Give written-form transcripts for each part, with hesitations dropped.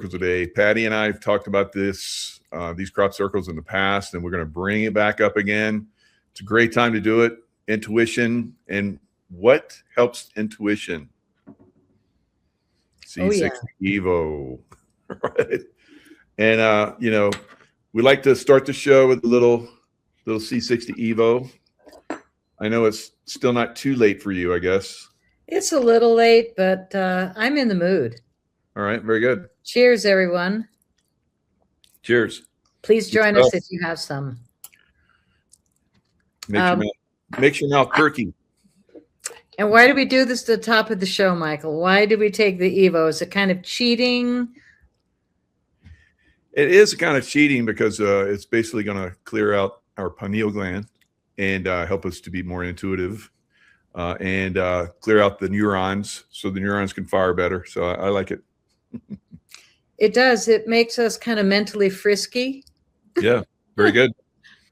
a day. Patty and I have talked about these crop circles in the past, and we're going to bring it back up again. It's a great time to do it. Intuition, and what helps intuition? C60 Evo, right? And we like to start the show with a little C60 Evo. I know it's still not too late for you, I guess. It's a little late, but I'm in the mood. All right, very good. Cheers, everyone. Cheers. Please join us if you have some. Makes your mouth perky. And why do we do this at the top of the show, Michael? Why do we take the Evo? Is it kind of cheating? It is kind of cheating because it's basically going to clear out our pineal gland and help us to be more intuitive and clear out the neurons so the neurons can fire better. So I like it. It does. It makes us kind of mentally frisky. Yeah, very good.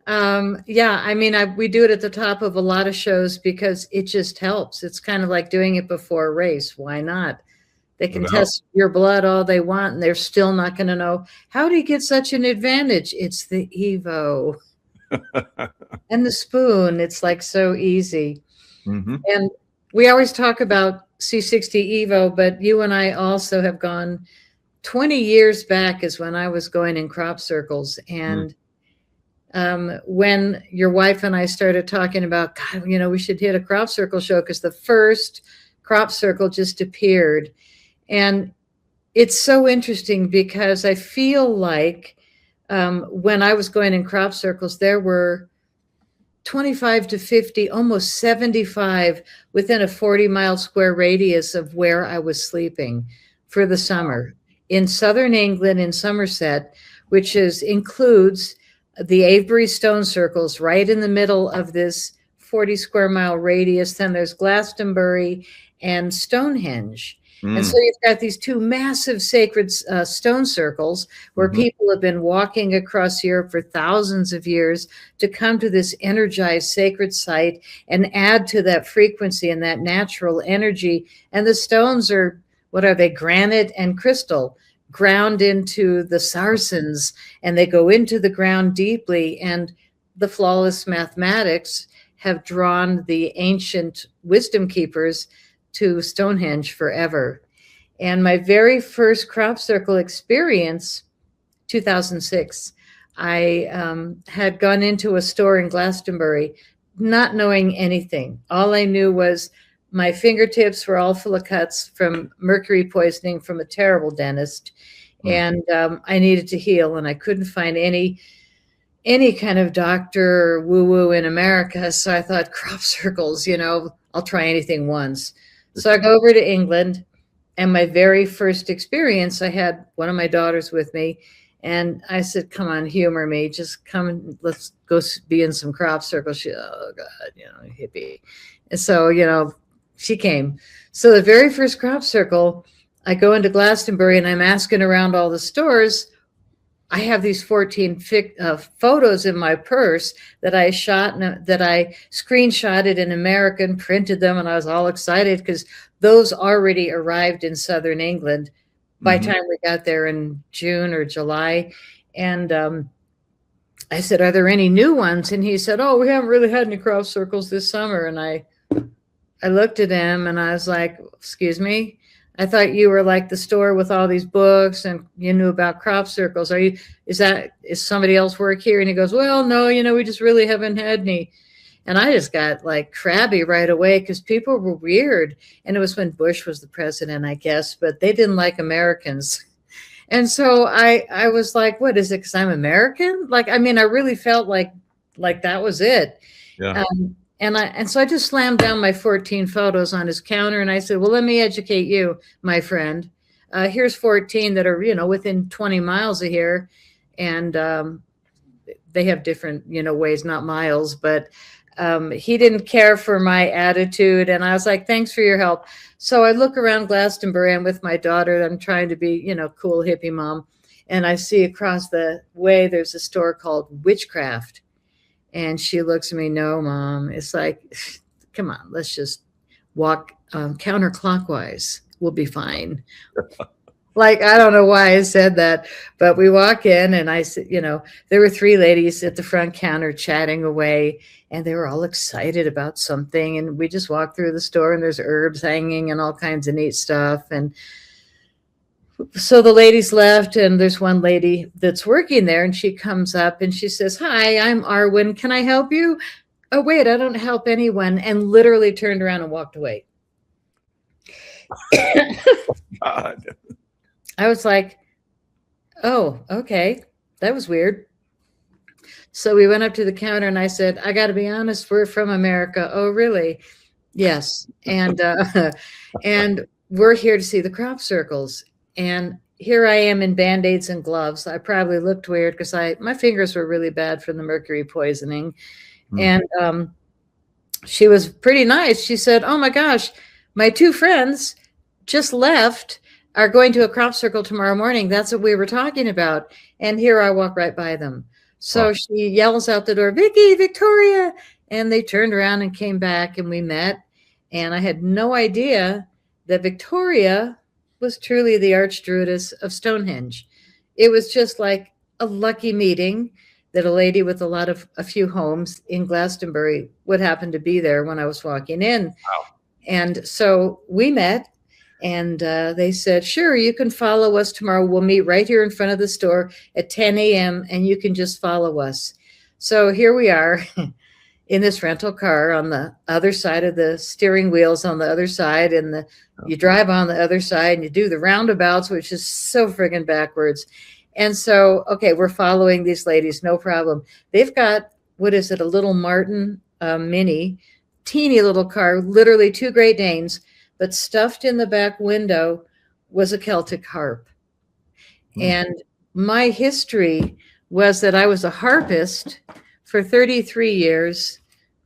Yeah, I mean, we do it at the top of a lot of shows because it just helps. It's kind of like doing it before a race. Why not? They can test your blood all they want, and they're still not going to know, how do you get such an advantage? It's the Evo and the spoon. It's like so easy. Mm-hmm. And we always talk about C60 Evo, but you and I also have gone 20 years back is when I was going in crop circles. And when your wife and I started talking about, God, we should hit a crop circle show because the first crop circle just appeared. And it's so interesting because I feel like when I was going in crop circles, there were 25 to 50, almost 75 within a 40-mile square radius of where I was sleeping for the summer in southern England, in Somerset, which includes the Avebury stone circles right in the middle of this 40 square mile radius. Then there's Glastonbury and Stonehenge. And so you've got these two massive sacred stone circles where people have been walking across Europe for thousands of years to come to this energized sacred site and add to that frequency and that natural energy. And the stones are, what are they? Granite and crystal, ground into the Sarsens, and they go into the ground deeply. And the flawless mathematics have drawn the ancient wisdom keepers to Stonehenge forever. And my very first crop circle experience, 2006, I had gone into a store in Glastonbury, not knowing anything. All I knew was my fingertips were all full of cuts from mercury poisoning from a terrible dentist. And I needed to heal, and I couldn't find any kind of doctor woo-woo in America. So I thought, crop circles, I'll try anything once. So I go over to England, and my very first experience, I had one of my daughters with me, and I said, come on, humor me. Just come and let's go be in some crop circles. She, oh, God, hippie. And so, she came. So the very first crop circle, I go into Glastonbury, and I'm asking around all the stores. I have these 14 photos in my purse that I shot and that I screenshotted in America and printed them. And I was all excited because those already arrived in southern England by the time we got there in June or July. And I said, are there any new ones? And he said, oh, we haven't really had any crop circles this summer. And I looked at him and I was like, excuse me? I thought you were like the store with all these books and you knew about crop circles. Is somebody else work here? And he goes, well, no, we just really haven't had any. And I just got like crabby right away because people were weird. And it was when Bush was the president, I guess, but they didn't like Americans. And so I was like, what is it? Because I'm American? I really felt like that was it. Yeah. And so I just slammed down my 14 photos on his counter, and I said, well, let me educate you, my friend. Here's 14 that are, within 20 miles of here. And they have different, ways, not miles. But he didn't care for my attitude. And I was like, thanks for your help. So I look around Glastonbury. I'm with my daughter. I'm trying to be, cool hippie mom. And I see across the way, there's a store called Witchcraft. And she looks at me, no, Mom. It's like, come on, let's just walk counterclockwise. We'll be fine. Like, I don't know why I said that, but we walk in and I said, there were three ladies at the front counter chatting away and they were all excited about something. And we just walked through the store and there's herbs hanging and all kinds of neat stuff. And so the ladies left and there's one lady that's working there and she comes up and she says, "Hi, I'm Arwen. Can I help you?" "Oh, wait, I don't help anyone," and literally turned around and walked away. God. I was like, "Oh, okay. That was weird." So we went up to the counter and I said, "I got to be honest, we're from America." "Oh, really?" "Yes." And we're here to see the crop circles. And here I am in Band-Aids and gloves. I probably looked weird because my fingers were really bad from the mercury poisoning. And she was pretty nice. She said, "Oh my gosh, my two friends just left, are going to a crop circle tomorrow morning. That's what we were talking about." And here I walk right by them. So she yells out the door, "Vicky, Victoria." And they turned around and came back and we met. And I had no idea that Victoria was truly the archdruidess of Stonehenge. It was just like a lucky meeting that a lady with a few homes in Glastonbury would happen to be there when I was walking in. Wow. And so we met and they said, "Sure, you can follow us tomorrow. We'll meet right here in front of the store at 10 a.m. and you can just follow us." So here we are in this rental car on the other side of the steering wheels on the other side. And you drive on the other side and you do the roundabouts, which is so friggin' backwards. And so, okay, we're following these ladies, no problem. They've got, what is it, a little Martin Mini, teeny little car, literally two Great Danes, but stuffed in the back window was a Celtic harp. And my history was that I was a harpist for 33 years.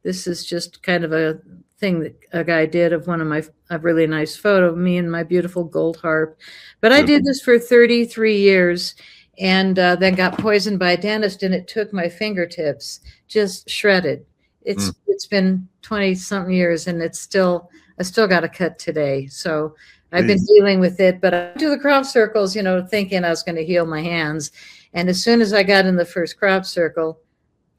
This is just kind of a thing that a guy did of a really nice photo of me and my beautiful gold harp. But I did this for 33 years and then got poisoned by a dentist, and it took my fingertips, just shredded. It's been 20 something years and I still got a cut today. So I've been dealing with it, but I went to the crop circles, thinking I was going to heal my hands. And as soon as I got in the first crop circle,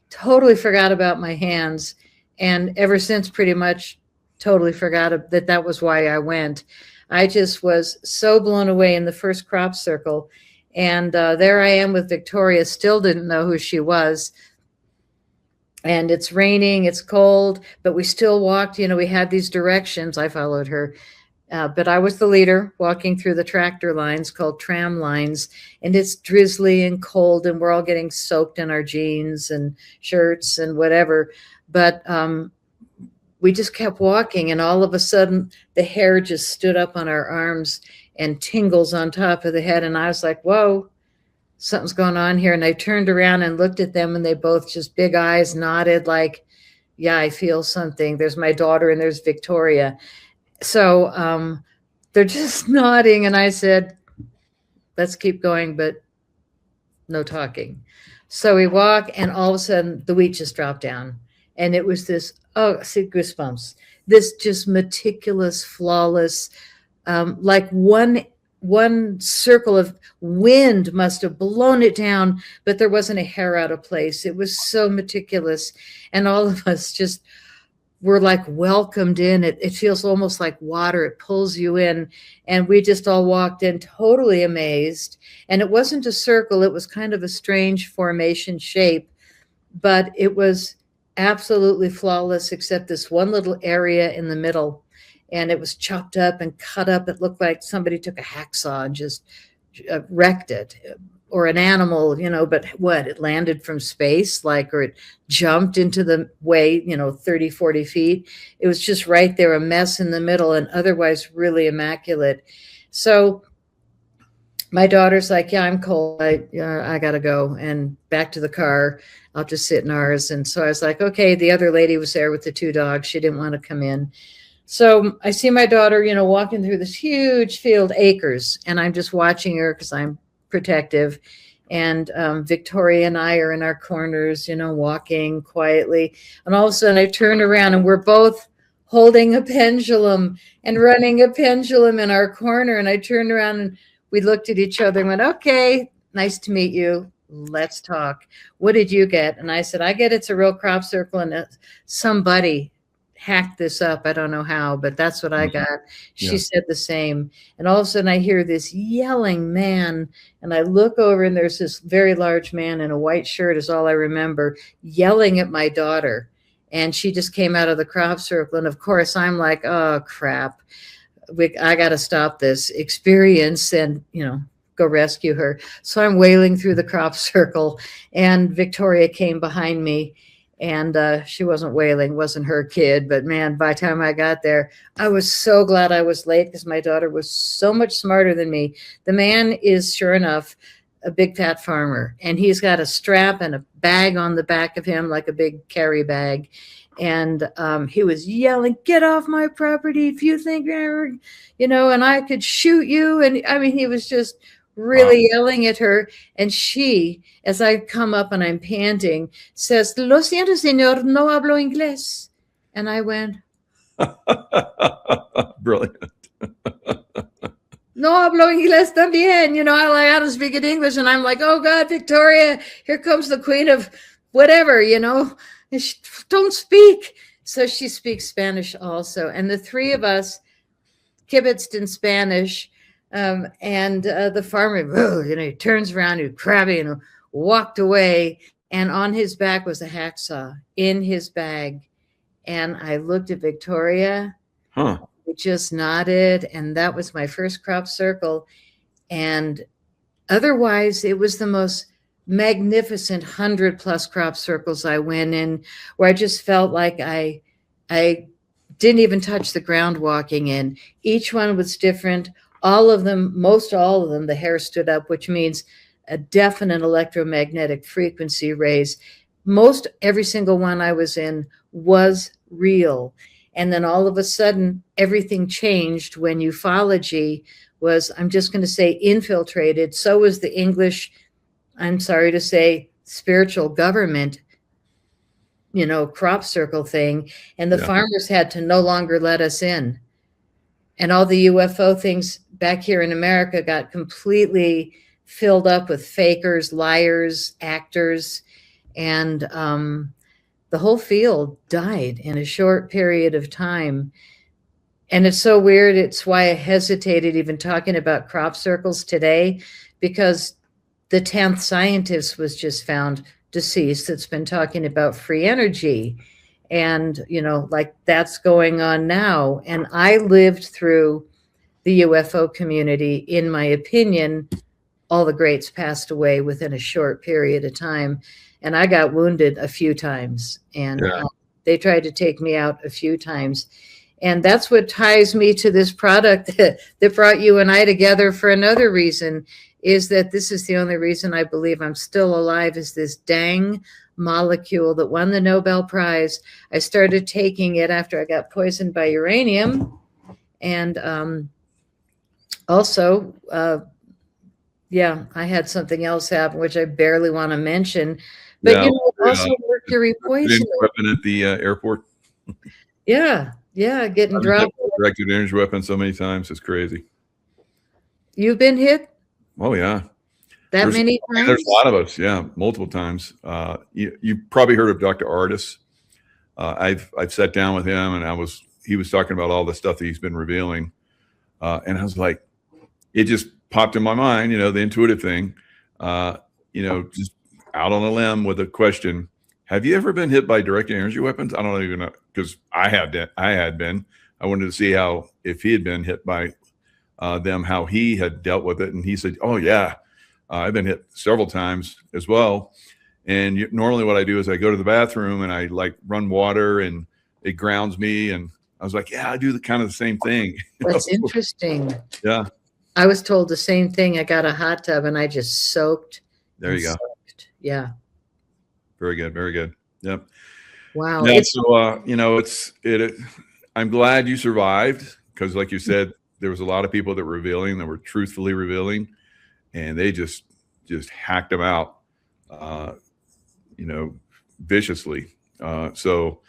totally forgot about my hands. And ever since, pretty much totally forgot that was why I went. I just was so blown away in the first crop circle. And there I am with Victoria, still didn't know who she was. And it's raining, it's cold, but we still walked. We had these directions. I followed her. But I was the leader walking through the tractor lines called tram lines, and it's drizzly and cold and we're all getting soaked in our jeans and shirts and whatever. But we just kept walking, and all of a sudden the hair just stood up on our arms and tingles on top of the head. And I was like, whoa, something's going on here. And I turned around and looked at them and they both just big eyes nodded like, yeah, I feel something. There's my daughter and there's Victoria. So they're just nodding. And I said, let's keep going, but no talking. So we walk and all of a sudden the wheat just dropped down. And it was this, see, goosebumps, this just meticulous, flawless, like one circle of wind must have blown it down, but there wasn't a hair out of place. It was so meticulous. And all of us just were like welcomed in. It feels almost like water. It pulls you in. And we just all walked in totally amazed. And it wasn't a circle. It was kind of a strange formation shape, but it was absolutely flawless except this one little area in the middle. And it was chopped up and cut up. It looked like somebody took a hacksaw and just wrecked it, or an animal, but what, it landed from space, or it jumped into the way, 30, 40 feet. It was just right there, a mess in the middle, and otherwise really immaculate. So my daughter's like, yeah, I'm cold. I got to go, and back to the car. I'll just sit in ours. And so I was like, okay, the other lady was there with the two dogs. She didn't want to come in. So I see my daughter, walking through this huge field, acres, and I'm just watching her because I'm protective. And Victoria and I are in our corners, walking quietly. And all of a sudden I turn around and we're both holding a pendulum and running a pendulum in our corner. And I turned around and we looked at each other and went, okay, nice to meet you. Let's talk. What did you get? And I said, I get it's a real crop circle, and somebody hacked this up. I don't know how, but that's what I got. She said the same. And all of a sudden I hear this yelling man, and I look over, and there's this very large man in a white shirt is all I remember, yelling at my daughter. And she just came out of the crop circle. And of course I'm like, oh crap. I got to stop this experience and, go rescue her. So I'm wailing through the crop circle, and Victoria came behind me. And she wasn't wailing, wasn't her kid. But man, by the time I got there, I was so glad I was late, because my daughter was so much smarter than me. The man is, sure enough, a big fat farmer. And he's got a strap and a bag on the back of him, like a big carry bag. And he was yelling, get off my property if you think, and I could shoot you. And I mean, he was just really yelling at her. And she, as I come up and I'm panting, says, lo siento, señor, no hablo inglés. And I went, brilliant. No hablo inglés también. I like how to speak in English. And I'm like, oh God, Victoria, here comes the queen of whatever, don't speak. So she speaks Spanish also. And the three of us kibitzed in Spanish. And the farmer, he turns around, he's crabby, and walked away. And on his back was a hacksaw in his bag. And I looked at Victoria. We just nodded. And that was my first crop circle. And otherwise, it was the most magnificent 100+ crop circles I went in, where I just felt like I didn't even touch the ground walking in. Each one was different. All of them, most all of them, the hair stood up, which means a definite electromagnetic frequency raise. Most every single one I was in was real. And then all of a sudden, everything changed when ufology was, I'm just going to say, infiltrated. So was the English, I'm sorry to say, spiritual government, crop circle thing. And the farmers had to no longer let us in. And all the UFO things back here in America got completely filled up with fakers, liars, actors, and the whole field died in a short period of time. And it's so weird. It's why I hesitated even talking about crop circles today, because the 10th scientist was just found deceased that's been talking about free energy. And, like that's going on now. And I lived through the UFO community. In my opinion, all the greats passed away within a short period of time. And I got wounded a few times. And they tried to take me out a few times. And that's what ties me to this product that brought you and I together for another reason, is that this is the only reason I believe I'm still alive, is this dang molecule that won the Nobel Prize. I started taking it after I got poisoned by uranium. And also, I had something else happen, which I barely want to mention. But, also mercury poisoning. Weapon at the airport. Yeah, getting dropped. Directed energy weapon so many times. It's crazy. You've been hit? Oh, yeah. There's many times? There's a lot of us, multiple times. You probably heard of Dr. Artis. I've sat down with him, and he was talking about all the stuff that he's been revealing. And I was like, it just popped in my mind, the intuitive thing, just out on a limb with a question. Have you ever been hit by directed energy weapons? I don't even know, because I had been. I wanted to see if he had been hit by them, how he had dealt with it. And he said, oh yeah, I've been hit several times as well. And normally what I do is I go to the bathroom and I like run water and it grounds me. And I was like, yeah, I do the same thing. That's interesting. Yeah. I was told the same thing. I got a hot tub and I just soaked. There you go. Yeah. Very good. Very good. Yep. Wow. Yeah, so, I'm glad you survived, because like you said, there was a lot of people that were truthfully revealing, and they just hacked them out, viciously. You've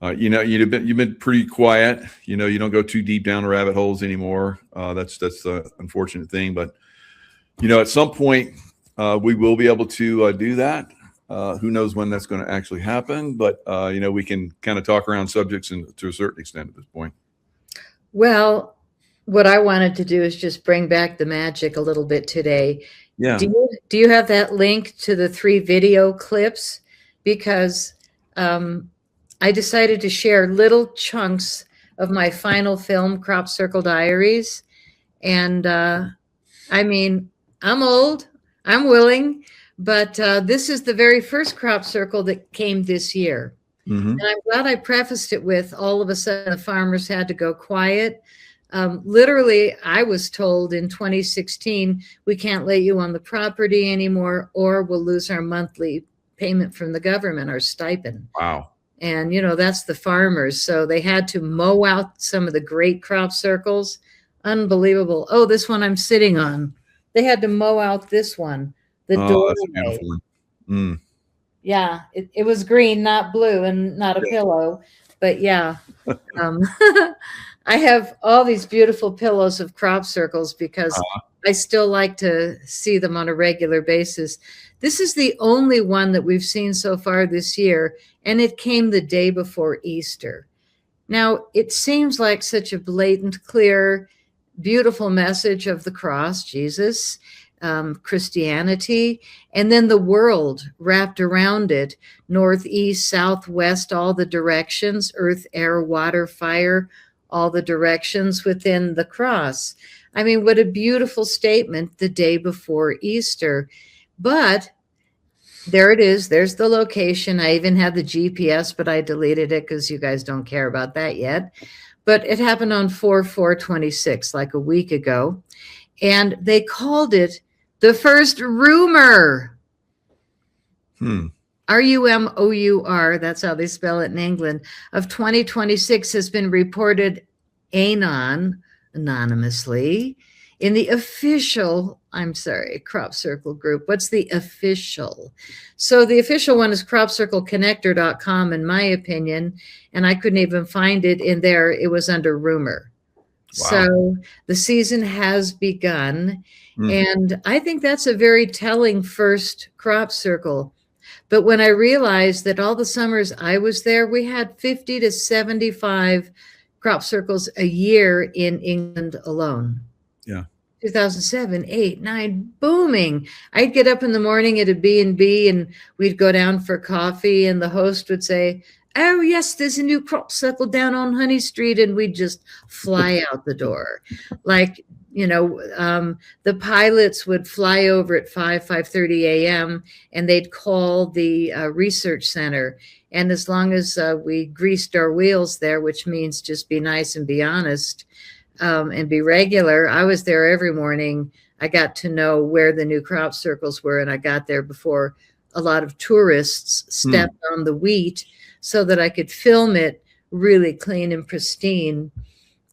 been pretty quiet. You don't go too deep down the rabbit holes anymore. That's the unfortunate thing, but At some point, we will be able to do that. Who knows when that's going to actually happen? But we can kind of talk around subjects and to a certain extent at this point. Well, what I wanted to do is just bring back the magic a little bit today. Yeah. Do you have that link to the 3 video clips? Because I decided to share little chunks of my final film, Crop Circle Diaries. And I mean, I'm old, I'm willing, but this is the very first crop circle that came this year. Mm-hmm. And I'm glad I prefaced it with all of a sudden the farmers had to go quiet. Literally, I was told in 2016, we can't let you on the property anymore, or we'll lose our monthly payment from the government, our stipend. Wow. And, that's the farmers. So they had to mow out some of the great crop circles. Unbelievable. Oh, this one I'm sitting on. They had to mow out this one. The doorway. That's a beautiful one. Mm. Yeah, it was green, not blue, and not a pillow. But yeah, I have all these beautiful pillows of crop circles because I still like to see them on a regular basis. This is the only one that we've seen so far this year, and it came the day before Easter. Now, it seems like such a blatant, clear, beautiful message of the cross, Jesus, Christianity, and then the world wrapped around it, northeast, southwest, all the directions, earth, air, water, fire, all the directions within the cross. I mean, what a beautiful statement the day before Easter. But there it is. There's the location. I even had the GPS, but I deleted it because you guys don't care about that yet. But it happened on 4/4/26, like a week ago. And they called it the first rumor. RUMOUR, that's how they spell it in England, of 2026 has been reported anonymously in the official, Crop Circle group. What's the official? So the official one is cropcircleconnector.com, in my opinion, and I couldn't even find it in there. It was under rumor. Wow. So the season has begun, and I think that's a very telling first crop circle. But when I realized that all the summers I was there, we had 50 to 75 crop circles a year in England alone. Yeah. 2007, 8, 9, booming. I'd get up in the morning at a B&B and we'd go down for coffee, and the host would say, "Oh, yes, there's a new crop circle down on Honey Street," and we'd just fly out the door. Like, the pilots would fly over at 5:30 a.m., and they'd call the research center. And as long as we greased our wheels there, which means just be nice and be honest, and be regular, I was there every morning. I got to know where the new crop circles were, and I got there before a lot of tourists stepped on the wheat so that I could film it really clean and pristine.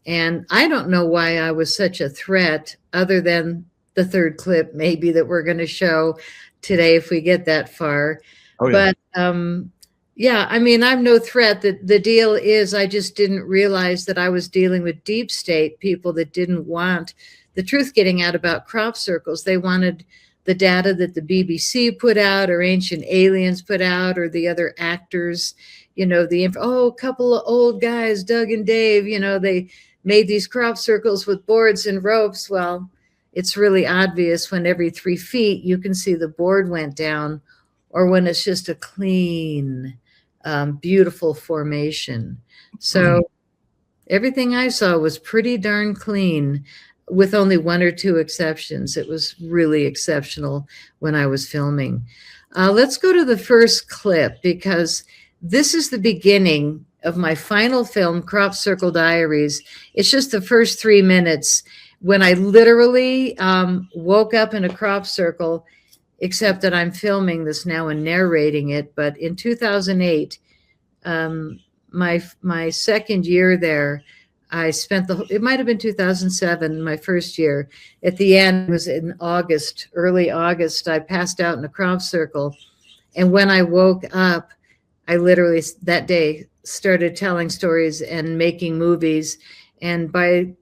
And I don't know why I was such a threat, other than the third clip maybe that we're going to show today if we get that far. Oh, yeah. But yeah, I mean, I'm no threat. The deal is I just didn't realize that I was dealing with deep state people that didn't want the truth getting out about crop circles. They wanted the data that the BBC put out, or Ancient Aliens put out, or the other actors, a couple of old guys, Doug and Dave, they made these crop circles with boards and ropes. Well, it's really obvious when every 3 feet you can see the board went down, or when it's just a clean, beautiful formation. So everything I saw was pretty darn clean, with only 1 or 2 exceptions. It was really exceptional when I was filming. Let's go to the first clip, because this is the beginning of my final film, Crop Circle Diaries. It's just the first 3 minutes when I literally woke up in a crop circle, except that I'm filming this now and narrating it. But in 2008, my second year there, I spent it might have been 2007, my first year. At the end, it was in August, early August, I passed out in a crop circle. And when I woke up, I literally that day started telling stories and making movies. And by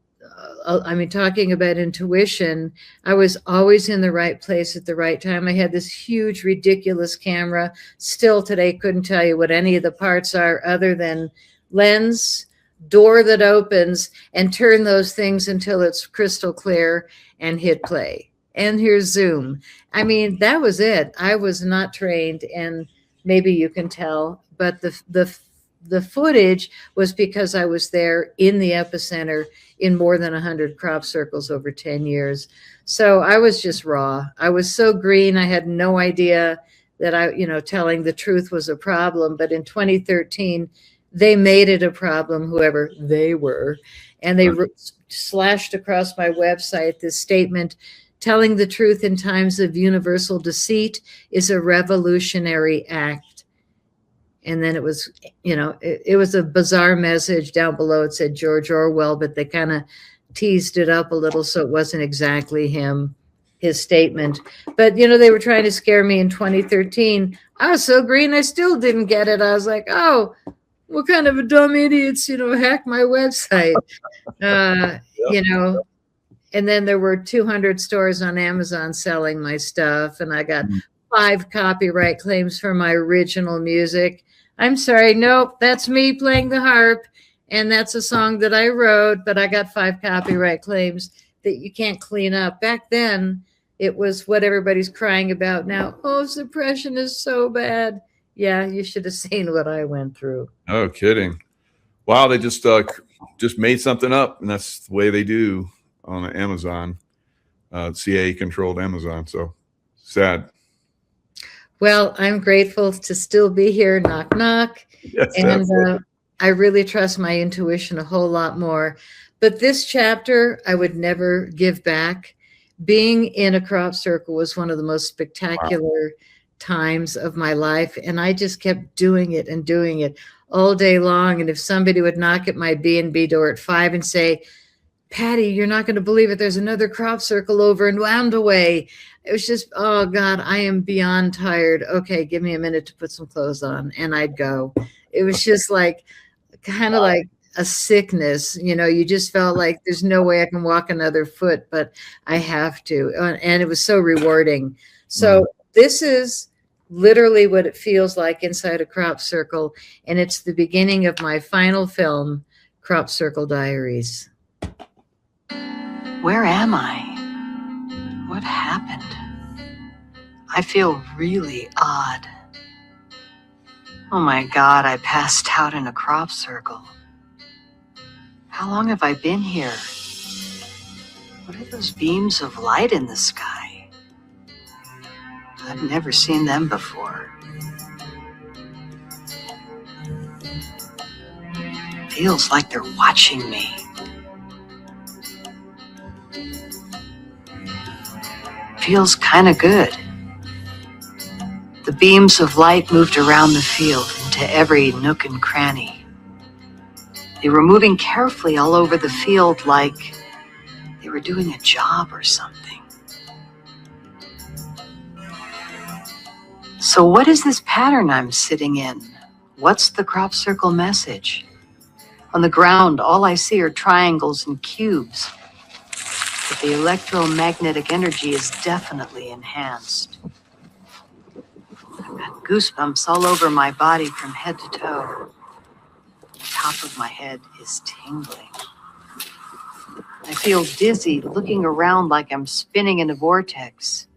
I mean, talking about intuition, I was always in the right place at the right time. I had this huge, ridiculous camera. Still today, couldn't tell you what any of the parts are other than lens, door that opens, and turn those things until it's crystal clear and hit play. And here's zoom. I mean, that was it. I was not trained, and maybe you can tell, but the footage was because I was there in the epicenter in more than 100 crop circles over 10 years. So I was just raw. I was so green. I had no idea that telling the truth was a problem. But in 2013, they made it a problem, whoever they were. And they slashed across my website this statement: telling the truth in times of universal deceit is a revolutionary act. And then it was, it was a bizarre message down below. It said George Orwell, but they kind of teased it up a little, so it wasn't exactly his statement. But, they were trying to scare me in 2013. I was so green, I still didn't get it. I was like, oh, what kind of a dumb idiots, hack my website? And then there were 200 stores on Amazon selling my stuff, and I got 5 copyright claims for my original music. I'm sorry, nope, that's me playing the harp, and that's a song that I wrote, but I got 5 copyright claims that you can't clean up. Back then, it was what everybody's crying about now. Oh, suppression is so bad. Yeah, you should have seen what I went through. No kidding. Wow, they just made something up, and that's the way they do on Amazon, CIA-controlled Amazon. So sad. Well, I'm grateful to still be here. Knock, knock. Yes, and I really trust my intuition a whole lot more. But this chapter, I would never give back. Being in a crop circle was one of the most spectacular times of my life. And I just kept doing it and doing it all day long. And if somebody would knock at my B&B door at 5 and say, Patty, you're not going to believe it, there's another crop circle over in Woundaway. It was just, oh God, I am beyond tired. Okay, give me a minute to put some clothes on, and I'd go. It was just like, kind of like a sickness. You just felt like there's no way I can walk another foot, but I have to. And it was so rewarding. So this is literally what it feels like inside a crop circle. And it's the beginning of my final film, Crop Circle Diaries. Where am I? What happened? I feel really odd. Oh my God, I passed out in a crop circle. How long have I been here? What are those beams of light in the sky? I've never seen them before. Feels like they're watching me. Feels kind of good. The beams of light moved around the field into every nook and cranny. They were moving carefully all over the field like they were doing a job or something. So what is this pattern I'm sitting in? What's the crop circle message? On the ground, all I see are triangles and cubes. But the electromagnetic energy is definitely enhanced. I've got goosebumps all over my body from head to toe. The top of my head is tingling. I feel dizzy, looking around like I'm spinning in a vortex.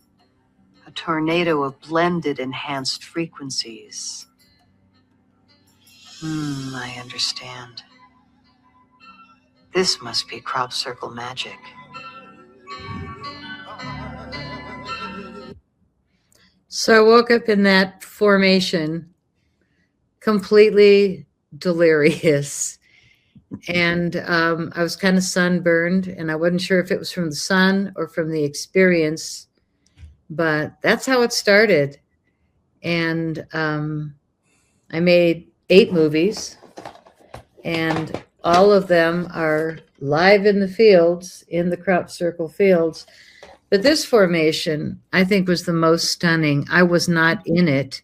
A tornado of blended, enhanced frequencies. I understand. This must be crop circle magic. So I woke up in that formation, completely delirious. And I was kind of sunburned, and I wasn't sure if it was from the sun or from the experience, but that's how it started. And I made 8 movies, and all of them are live in the fields, in the crop circle fields. But this formation, I think, was the most stunning. I was not in it,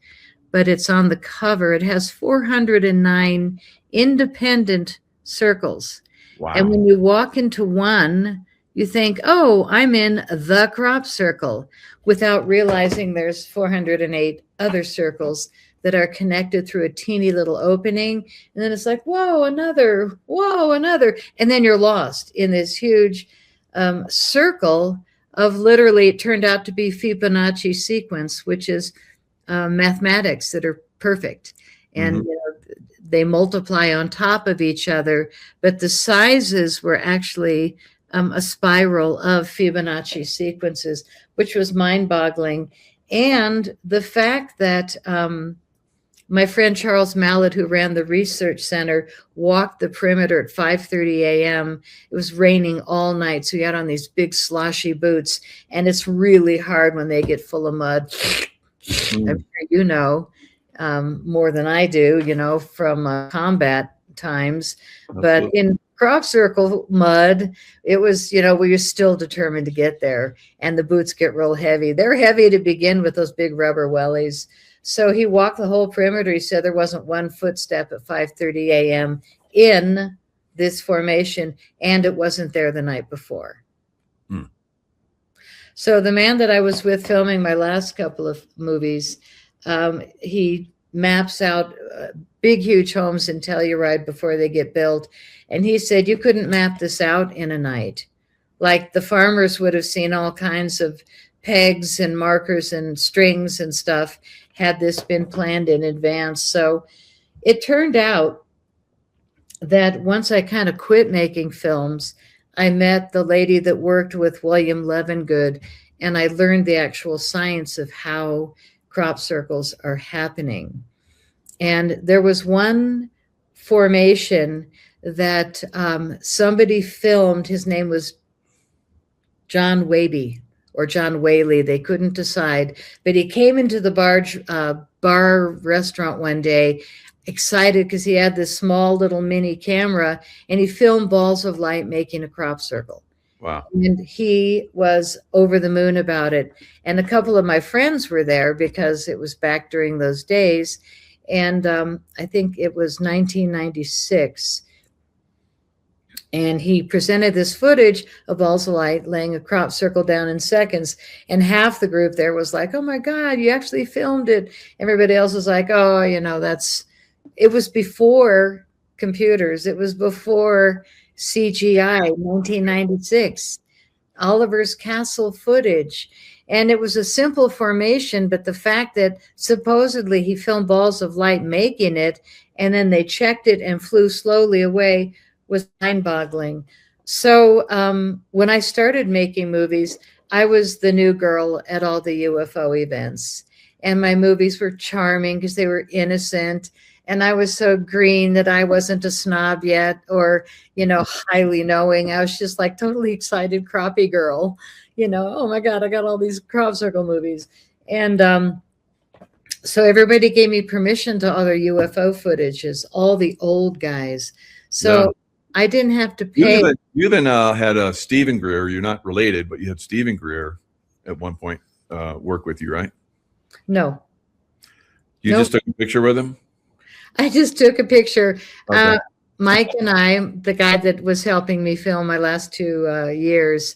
but it's on the cover. It has 409 independent circles. And Wow. when you walk into one, you think, oh, I'm in the crop circle, without realizing there's 408 other circles that are connected through a teeny little opening. And then it's like, whoa, another, whoa, another. And then you're lost in this huge circle of, literally, it turned out to be Fibonacci sequence, which is mathematics that are perfect. And Mhm. they multiply on top of each other, but the sizes were actually a spiral of Fibonacci sequences, which was mind-boggling. And the fact that my friend Charles Mallet, who ran the research center, walked the perimeter at 5:30 a.m. It was raining all night, so he had on these big sloshy boots, and it's really hard when they get full of mud. I'm Mm. sure you know more than I do, from combat times. But Absolutely. in crop circle mud, it was, where you're still determined to get there, and the boots get real heavy. They're heavy to begin with, those big rubber wellies. So he walked the whole perimeter. He said there wasn't one footstep at 5:30 a.m. in this formation, and it wasn't there the night before. Mm. So the man that I was with filming my last couple of movies, he maps out big, huge homes in Telluride before they get built. And he said, you couldn't map this out in a night. Like, the farmers would have seen all kinds of pegs and markers and strings and stuff had this been planned in advance. So it turned out that once I kind of quit making films, I met the lady that worked with William Levengood, and I learned the actual science of how crop circles are happening. And there was one formation that somebody filmed. His name was John Waby or John Whaley. They couldn't decide, but he came into the bar restaurant one day, excited because he had this small little mini camera, and he filmed balls of light making a crop circle. Wow. And he was over the moon about it. And a couple of my friends were there because it was back during those days. And I think it was 1996. And he presented this footage of balls of light laying a crop circle down in seconds. And half the group there was like, oh my God, you actually filmed it. Everybody else was like, oh, it was before computers. It was before CGI, 1996, Oliver's Castle footage. And it was a simple formation, but the fact that supposedly he filmed balls of light making it, and then they checked it and flew slowly away, was mind-boggling. So when I started making movies, I was the new girl at all the UFO events. And my movies were charming because they were innocent. And I was so green that I wasn't a snob yet, or, highly knowing. I was just like totally excited crappie girl, oh my God, I got all these crop circle movies. And so everybody gave me permission to other UFO footages, all the old guys. So Yeah. I didn't have to You pay. even had Stephen Greer. You're not related, but you had Stephen Greer at one point work with you, right? No, You Nope. just took a picture with him? I just took a picture. Okay. Mike and I, the guy that was helping me film my last 2 years,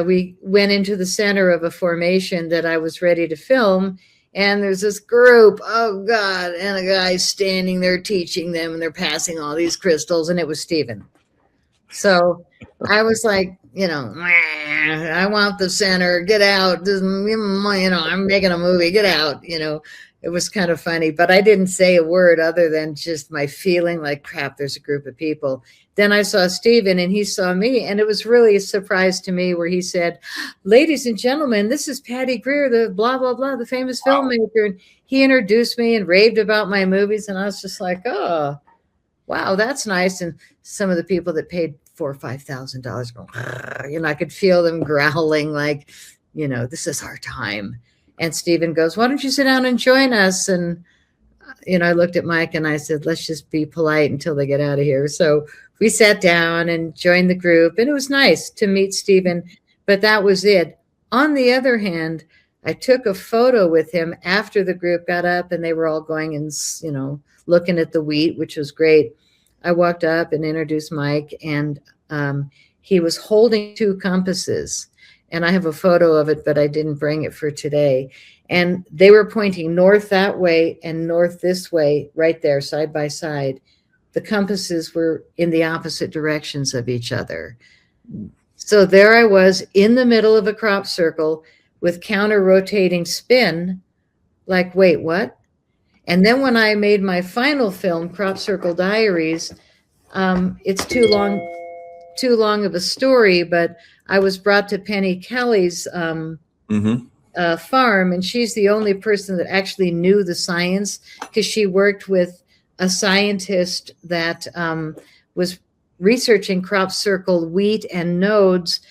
we went into the center of a formation that I was ready to film. And there's this group, oh God, and a guy standing there teaching them, and they're passing all these crystals, and it was Stephen. So I was like, I want the center, get out. I'm making a movie, get out. It was kind of funny, but I didn't say a word other than just my feeling like, crap, there's a group of people. Then I saw Stephen, and he saw me, and it was really a surprise to me where he said, ladies and gentlemen, this is Patty Greer, the blah, blah, blah, the famous filmmaker. And he introduced me and raved about my movies. And I was just like, oh, wow, that's nice. And some of the people that paid $4,000 or $5,000 going, I could feel them growling like, this is our time. And Stephen goes, why don't you sit down and join us? And, I looked at Mike and I said, let's just be polite until they get out of here. So we sat down and joined the group, and it was nice to meet Stephen, but that was it. On the other hand, I took a photo with him after the group got up and they were all going and, looking at the wheat, which was great. I walked up and introduced Mike, and he was holding two compasses. And I have a photo of it, but I didn't bring it for today. And they were pointing north that way and north this way, right there, side by side. The compasses were in the opposite directions of each other. So there I was in the middle of a crop circle with counter-rotating spin, like, wait, what? And then when I made my final film, Crop Circle Diaries, it's too long of a story, but I was brought to Penny Kelly's farm, and she's the only person that actually knew the science, because she worked with a scientist that was researching crop circle wheat and nodes.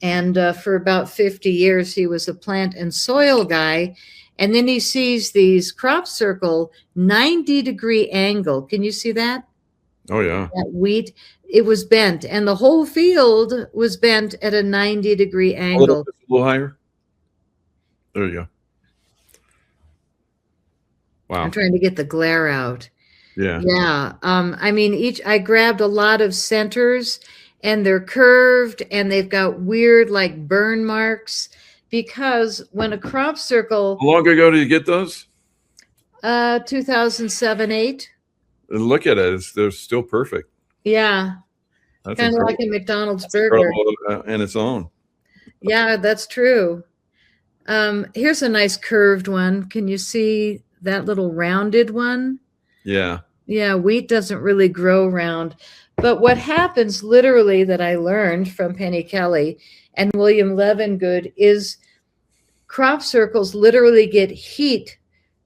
And for about 50 years, he was a plant and soil guy. And then he sees these crop circle 90-degree angle. Can you see that? Oh, yeah. That wheat, it was bent, and the whole field was bent at a 90-degree angle. A little higher. There you go. Wow. I'm trying to get the glare out. Yeah. Yeah. I mean, I grabbed a lot of centers, and they're curved, and they've got weird like burn marks, because when a crop circle. How long ago did you get those? 2007-8. Look at it. They're still perfect. Yeah. That's kind of like a McDonald's burger. And its own. Yeah, that's true. Here's a nice curved one. Can you see that little rounded one? Yeah. Yeah, wheat doesn't really grow round. But what happens literally that I learned from Penny Kelly and William Levengood is crop circles literally get heat.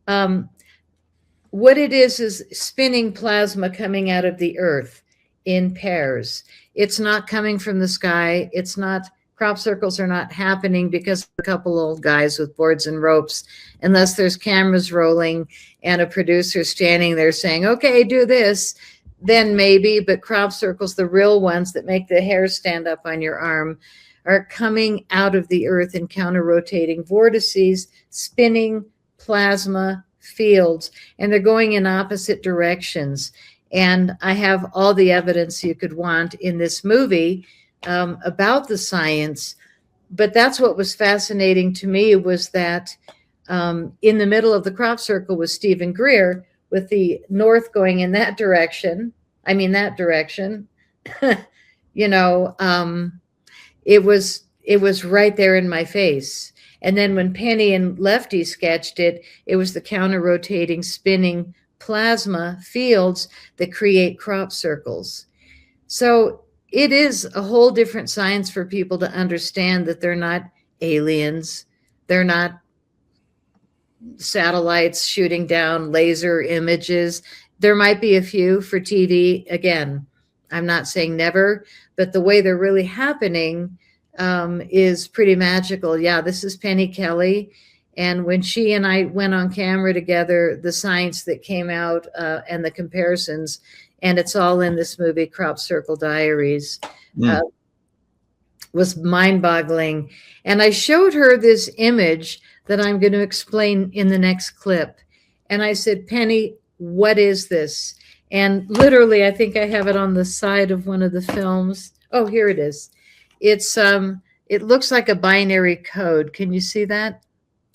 What it is spinning plasma coming out of the earth in pairs. It's not coming from the sky. It's not, crop circles are not happening because of a couple old guys with boards and ropes, unless there's cameras rolling and a producer standing there saying, okay, do this, then maybe. But crop circles, the real ones that make the hair stand up on your arm, are coming out of the earth in counter-rotating vortices, spinning plasma fields, and they're going in opposite directions. And I have all the evidence you could want in this movie about the science. But that's what was fascinating to me, was that in the middle of the crop circle was Stephen Greer, with the north going in that direction. I mean, that direction. You know, it was right there in my face. And then when Penny and Lefty sketched it, it was the counter-rotating, spinning plasma fields that create crop circles. So it is a whole different science for people to understand that they're not aliens. They're not satellites shooting down laser images. There might be a few for TV. Again, I'm not saying never, but the way they're really happening is pretty magical. Yeah, this is Penny Kelly. And when she and I went on camera together, the science that came out and the comparisons, and it's all in this movie, Crop Circle Diaries, was mind-boggling. And I showed her this image that I'm going to explain in the next clip. And I said, Penny, what is this? And literally, I think I have it on the side of one of the films. Oh, here it is. It's it looks like a binary code. Can you see that?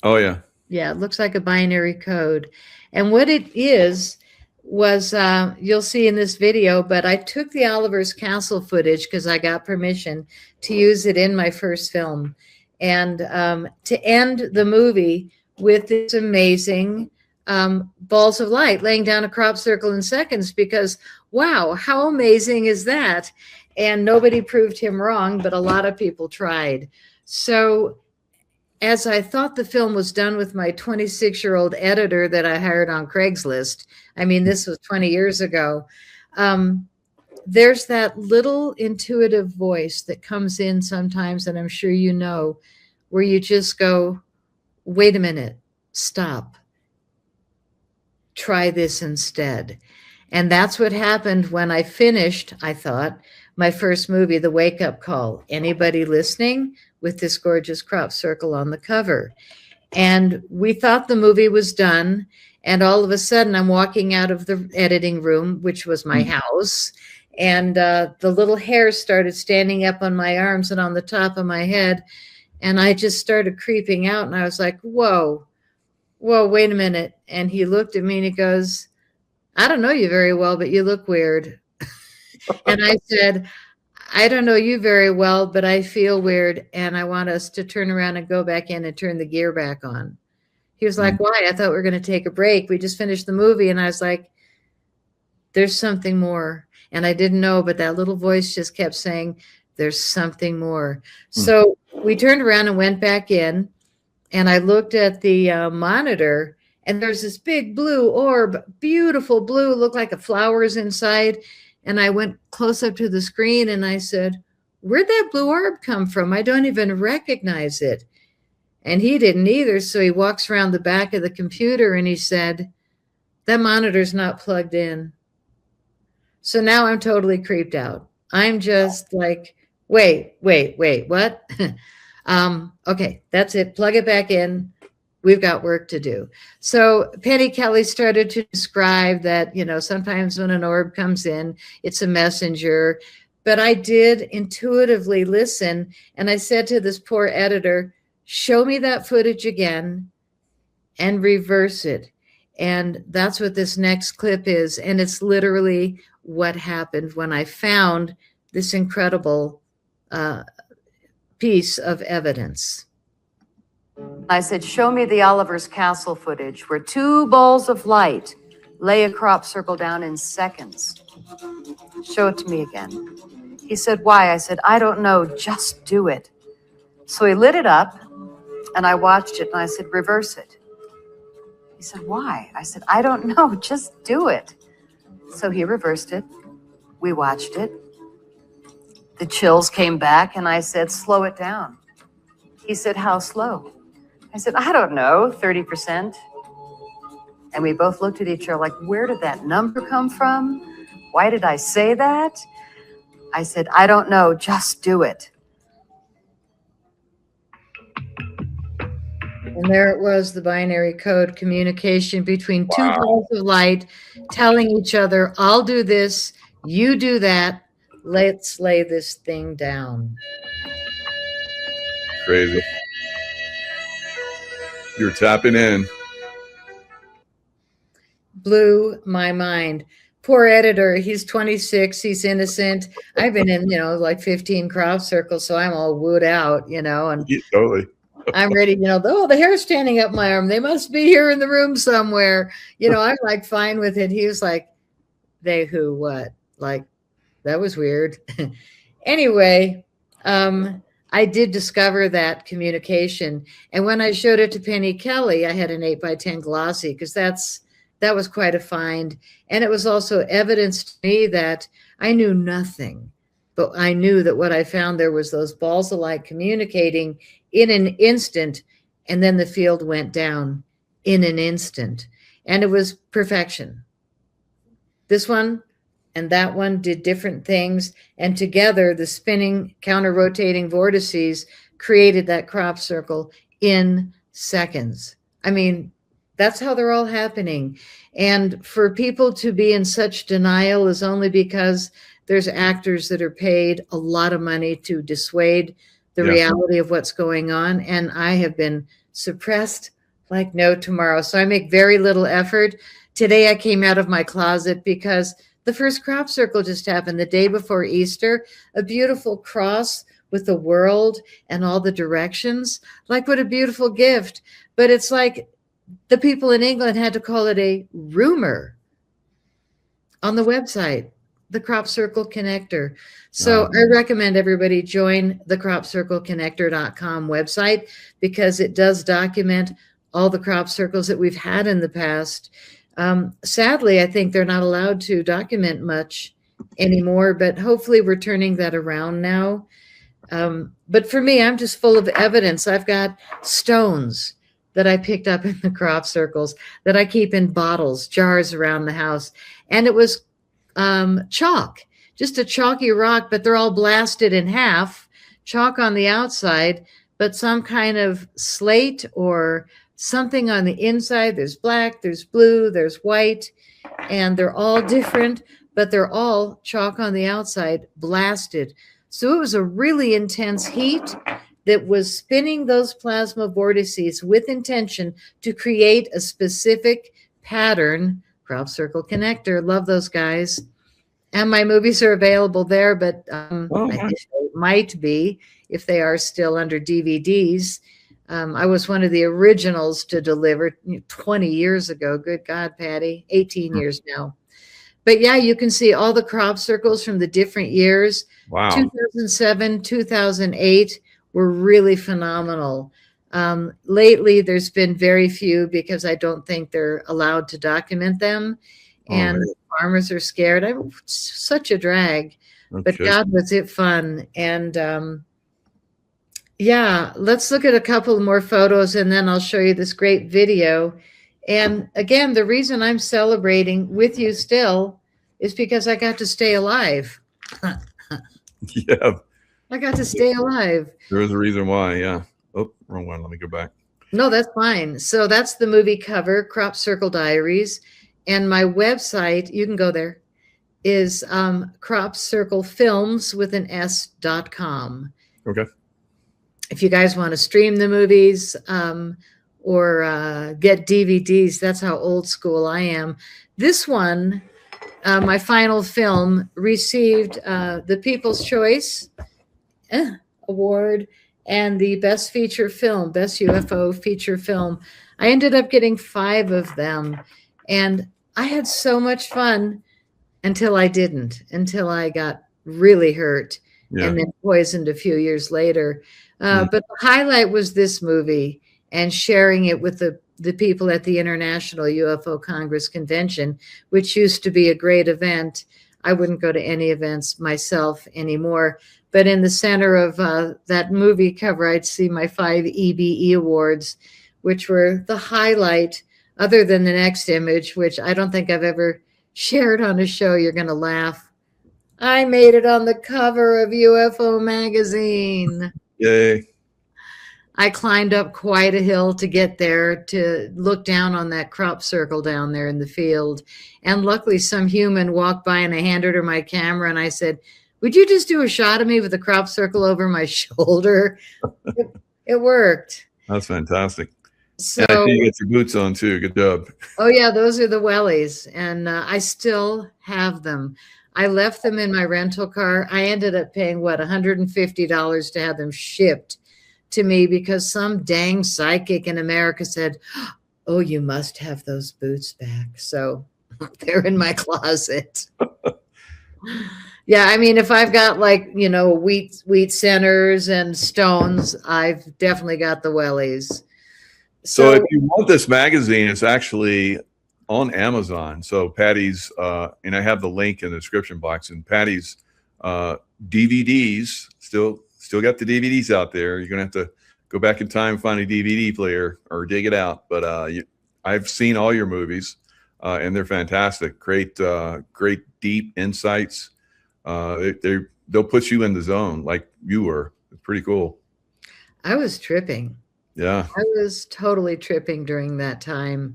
Oh, yeah. Yeah, it looks like a binary code. And what it is was, you'll see in this video, but I took the Oliver's Castle footage because I got permission to use it in my first film. And to end the movie with this amazing balls of light laying down a crop circle in seconds, because, wow, how amazing is that? And nobody proved him wrong, but a lot of people tried. So as I thought the film was done with my 26-year-old editor that I hired on Craigslist, I mean, this was 20 years ago, there's that little intuitive voice that comes in sometimes, and I'm sure you know, where you just go, wait a minute, stop, try this instead. And that's what happened when I finished, I thought, my first movie, The Wake Up Call. Anybody listening? With this gorgeous crop circle on the cover. And we thought the movie was done. And all of a sudden, I'm walking out of the editing room, which was my house, and the little hairs started standing up on my arms and on the top of my head. And I just started creeping out. And I was like, whoa, wait a minute. And he looked at me and he goes, I don't know you very well, but you look weird. And I said, I don't know you very well, but I feel weird. And I want us to turn around and go back in and turn the gear back on. He was like, why? I thought we were going to take a break. We just finished the movie. And I was like, there's something more. And I didn't know, but that little voice just kept saying, there's something more. So we turned around and went back in. And I looked at the monitor, and there's this big blue orb, beautiful blue, looked like a flower's inside. And I went close up to the screen and I said, where'd that blue orb come from? I don't even recognize it. And he didn't either. So he walks around the back of the computer and he said, that monitor's not plugged in. So now I'm totally creeped out. I'm just like, wait, what? Okay, that's it. Plug it back in. We've got work to do. So Penny Kelly started to describe that, sometimes when an orb comes in, it's a messenger. But I did intuitively listen. And I said to this poor editor, show me that footage again and reverse it. And that's what this next clip is. And it's literally what happened when I found this incredible piece of evidence. I said, show me the Oliver's Castle footage where 2 balls of light lay a crop circle down in seconds. Show it to me again. He said, why? I said, I don't know, just do it. So he lit it up and I watched it and I said, reverse it. He said, why? I said, I don't know, just do it. So he reversed it. We watched it. The chills came back and I said, slow it down. He said, how slow? I said, I don't know, 30%. And we both looked at each other like, where did that number come from? Why did I say that? I said, I don't know, just do it. And there it was, the binary code communication between 2 balls of light telling each other, I'll do this, you do that, let's lay this thing down. Crazy. You're tapping in. Blew my mind. Poor editor, he's 26, he's innocent. I've been in, like 15 crop circles, so I'm all wooed out, and Yeah, totally. I'm ready, the hair's standing up my arm. They must be here in the room somewhere. I'm like fine with it. He was like, they who, what? Like, that was weird. Anyway, I did discover that communication. And when I showed it to Penny Kelly, I had an 8x10 glossy because that was quite a find. And it was also evidence to me that I knew nothing, but I knew that what I found there was those balls of light communicating in an instant, and then the field went down in an instant. And it was perfection. This one and that one did different things, and together the spinning counter-rotating vortices created that crop circle in seconds. I mean, that's how they're all happening. And for people to be in such denial is only because there's actors that are paid a lot of money to dissuade the reality of what's going on. And I have been suppressed like no tomorrow. So I make very little effort. Today I came out of my closet because the first crop circle just happened the day before Easter, a beautiful cross with the world and all the directions. Like, what a beautiful gift. But it's like the people in England had to call it a rumor on the website, the Crop Circle Connector. So I recommend everybody join the cropcircleconnector.com website because it does document all the crop circles that we've had in the past. Sadly, I think they're not allowed to document much anymore, but hopefully we're turning that around now. But for me, I'm just full of evidence. I've got stones that I picked up in the crop circles that I keep in bottles, jars around the house. And it was chalk, just a chalky rock, but they're all blasted in half, chalk on the outside, but some kind of slate or something on the inside. There's black, there's blue, there's white, and they're all different, but they're all chalk on the outside, blasted. So it was a really intense heat that was spinning those plasma vortices with intention to create a specific pattern. Crop circle connector. Love those guys. And my movies are available there, but I think they might be if they are still under DVDs. I was one of the originals to deliver 20 years ago. Good God, Patty, 18 years now. But yeah, you can see all the crop circles from the different years. Wow. 2007, 2008 were really phenomenal. Lately, there's been very few because I don't think they're allowed to document them. And farmers are scared. I'm such a drag. But God, was it fun. And yeah, let's look at a couple more photos and then I'll show you this great video. And again, the reason I'm celebrating with you still is because I got to stay alive. Yeah. I got to stay alive. There is a reason why, yeah. Oh, wrong one. Let me go back. No, that's fine. So that's the movie cover, Crop Circle Diaries. And my website, you can go there, is cropcirclefilms.com. Okay. If you guys want to stream the movies or get DVDs, that's how old school I am. This one, my final film, received the People's Choice Award and the Best Feature Film, Best UFO Feature Film. I ended up getting 5 of them. And I had so much fun until I didn't, until I got really hurt and then poisoned a few years later. But the highlight was this movie and sharing it with the people at the International UFO Congress Convention, which used to be a great event. I wouldn't go to any events myself anymore. But in the center of that movie cover, I'd see my 5 EBE awards, which were the highlight, other than the next image, which I don't think I've ever shared on a show. You're going to laugh. I made it on the cover of UFO magazine. Yay. I climbed up quite a hill to get there, to look down on that crop circle down there in the field. And luckily some human walked by and I handed her my camera and I said, would you just do a shot of me with a crop circle over my shoulder? It worked. That's fantastic. So, and I see you get your boots on too. Good job. Oh yeah, those are the wellies, and I still have them. I left them in my rental car. I ended up paying $150 to have them shipped to me because some dang psychic in America said, "Oh, you must have those boots back." So they're in my closet. Yeah, I mean, if I've got like wheat centers and stones, I've definitely got the wellies. So if you want this magazine, it's actually on Amazon. So Patty's, and I have the link in the description box, and Patty's DVDs, still got the DVDs out there. You're going to have to go back in time and find a DVD player or dig it out. But I've seen all your movies, and they're fantastic. Great deep insights. They'll put you in the zone like you were. It's pretty cool. I was tripping. Yeah. I was totally tripping during that time.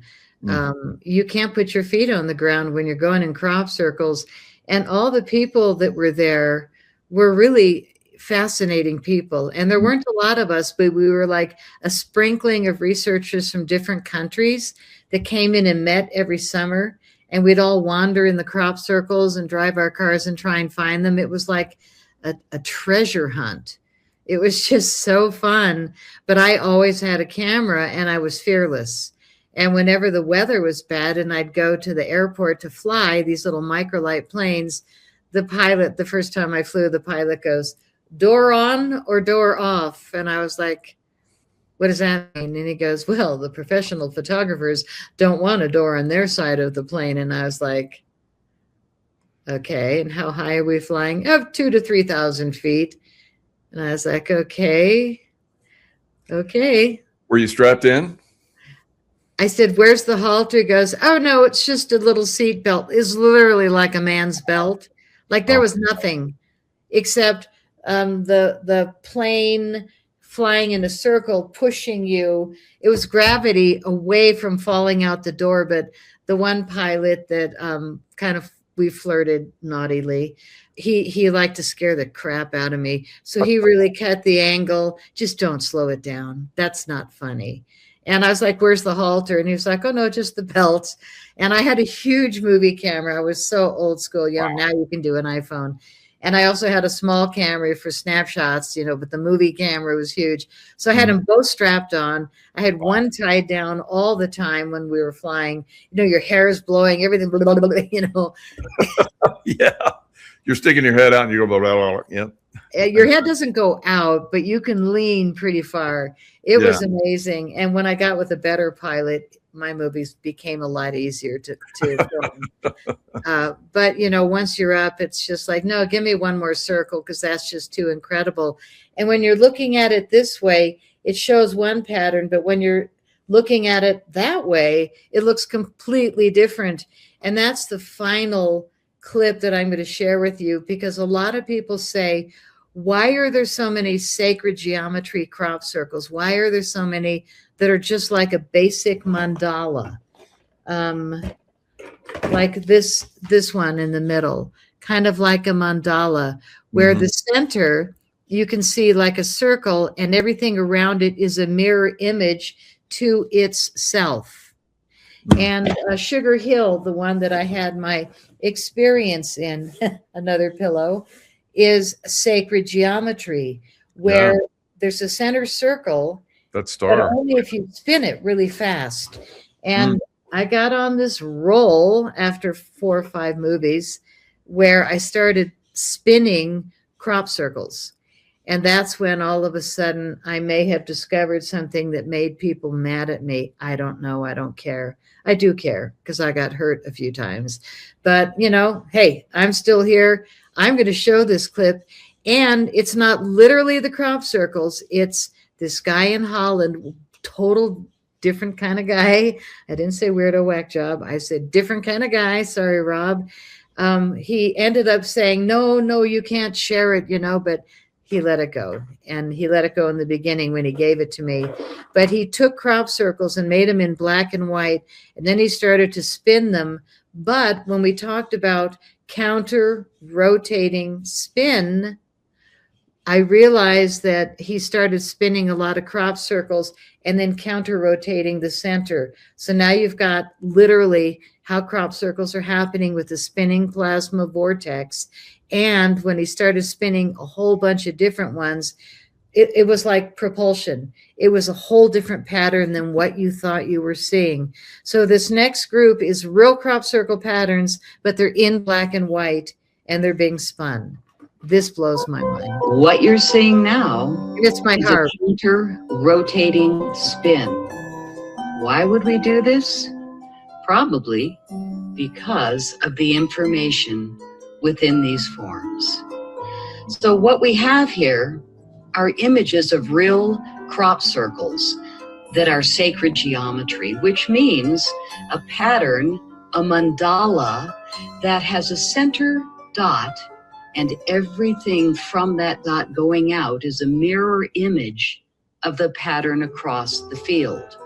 You can't put your feet on the ground when you're going in crop circles. And all the people that were there were really fascinating people. And there weren't a lot of us, but we were like a sprinkling of researchers from different countries that came in and met every summer. And we'd all wander in the crop circles and drive our cars and try and find them. It was like a treasure hunt. It was just so fun. But I always had a camera and I was fearless. And whenever the weather was bad and I'd go to the airport to fly these little microlight planes, the pilot, the first time I flew, the pilot goes, "Door on or door off?" And I was like, "What does that mean?" And he goes, "Well, the professional photographers don't want a door on their side of the plane." And I was like, "Okay, and how high are we flying?" "Oh, 2,000 to 3,000 feet." And I was like, okay. Were you strapped in? I said, "Where's the halter?" He goes, "Oh, no, it's just a little seat belt." It's literally like a man's belt. Like there was nothing except the plane flying in a circle, pushing you. It was gravity away from falling out the door. But the one pilot that kind of we flirted naughtily, he liked to scare the crap out of me. So he really cut the angle. Just don't slow it down. That's not funny. And I was like, where's the halter? And he was like, oh, no, just the belt. And I had a huge movie camera. I was so old school. You know, now you can do an iPhone. And I also had a small camera for snapshots, you know, but the movie camera was huge. So I had them both strapped on. I had one tied down all the time when we were flying. You know, your hair is blowing, everything, blah, blah, blah, blah, you know. Yeah. You're sticking your head out and you go, blah, blah, blah. Yeah. Your head doesn't go out, but you can lean pretty far. It was amazing. And when I got with a better pilot, my movies became a lot easier to film. But, you know, once you're up, it's just like, no, give me one more circle because that's just too incredible. And when you're looking at it this way, it shows one pattern. But when you're looking at it that way, it looks completely different. And that's the final clip that I'm going to share with you, because a lot of people say, why are there so many sacred geometry crop circles? Why are there so many that are just like a basic mandala? Like this one in the middle, kind of like a mandala, where the center, you can see like a circle and everything around it is a mirror image to its self. And Sugar Hill, the one that I had my experience in, another pillow, is sacred geometry, where there's a center circle, that star, but only if you spin it really fast. And I got on this roll after 4 or 5 movies where I started spinning crop circles. And that's when all of a sudden I may have discovered something that made people mad at me. I don't know. I don't care. I do care because I got hurt a few times. But, you know, hey, I'm still here. I'm going to show this clip. And it's not literally the crop circles. It's this guy in Holland, total different kind of guy. I didn't say weirdo whack job. I said different kind of guy. Sorry, Rob. He ended up saying, no, you can't share it, you know, but he let it go. And he let it go in the beginning when he gave it to me. But he took crop circles and made them in black and white. And then he started to spin them. But when we talked about counter rotating spin, I realized that he started spinning a lot of crop circles and then counter rotating the center. So now you've got literally how crop circles are happening with the spinning plasma vortex. And when he started spinning a whole bunch of different ones, it was like propulsion. It was a whole different pattern than what you thought you were seeing. So this next group is real crop circle patterns, but they're in black and white and they're being spun. This blows my mind. What you're seeing now It's my is heart. a counter-rotating spin. Why would we do this? Probably because of the information within these forms. So what we have here are images of real crop circles that are sacred geometry, which means a pattern, a mandala, that has a center dot, and everything from that dot going out is a mirror image of the pattern across the field.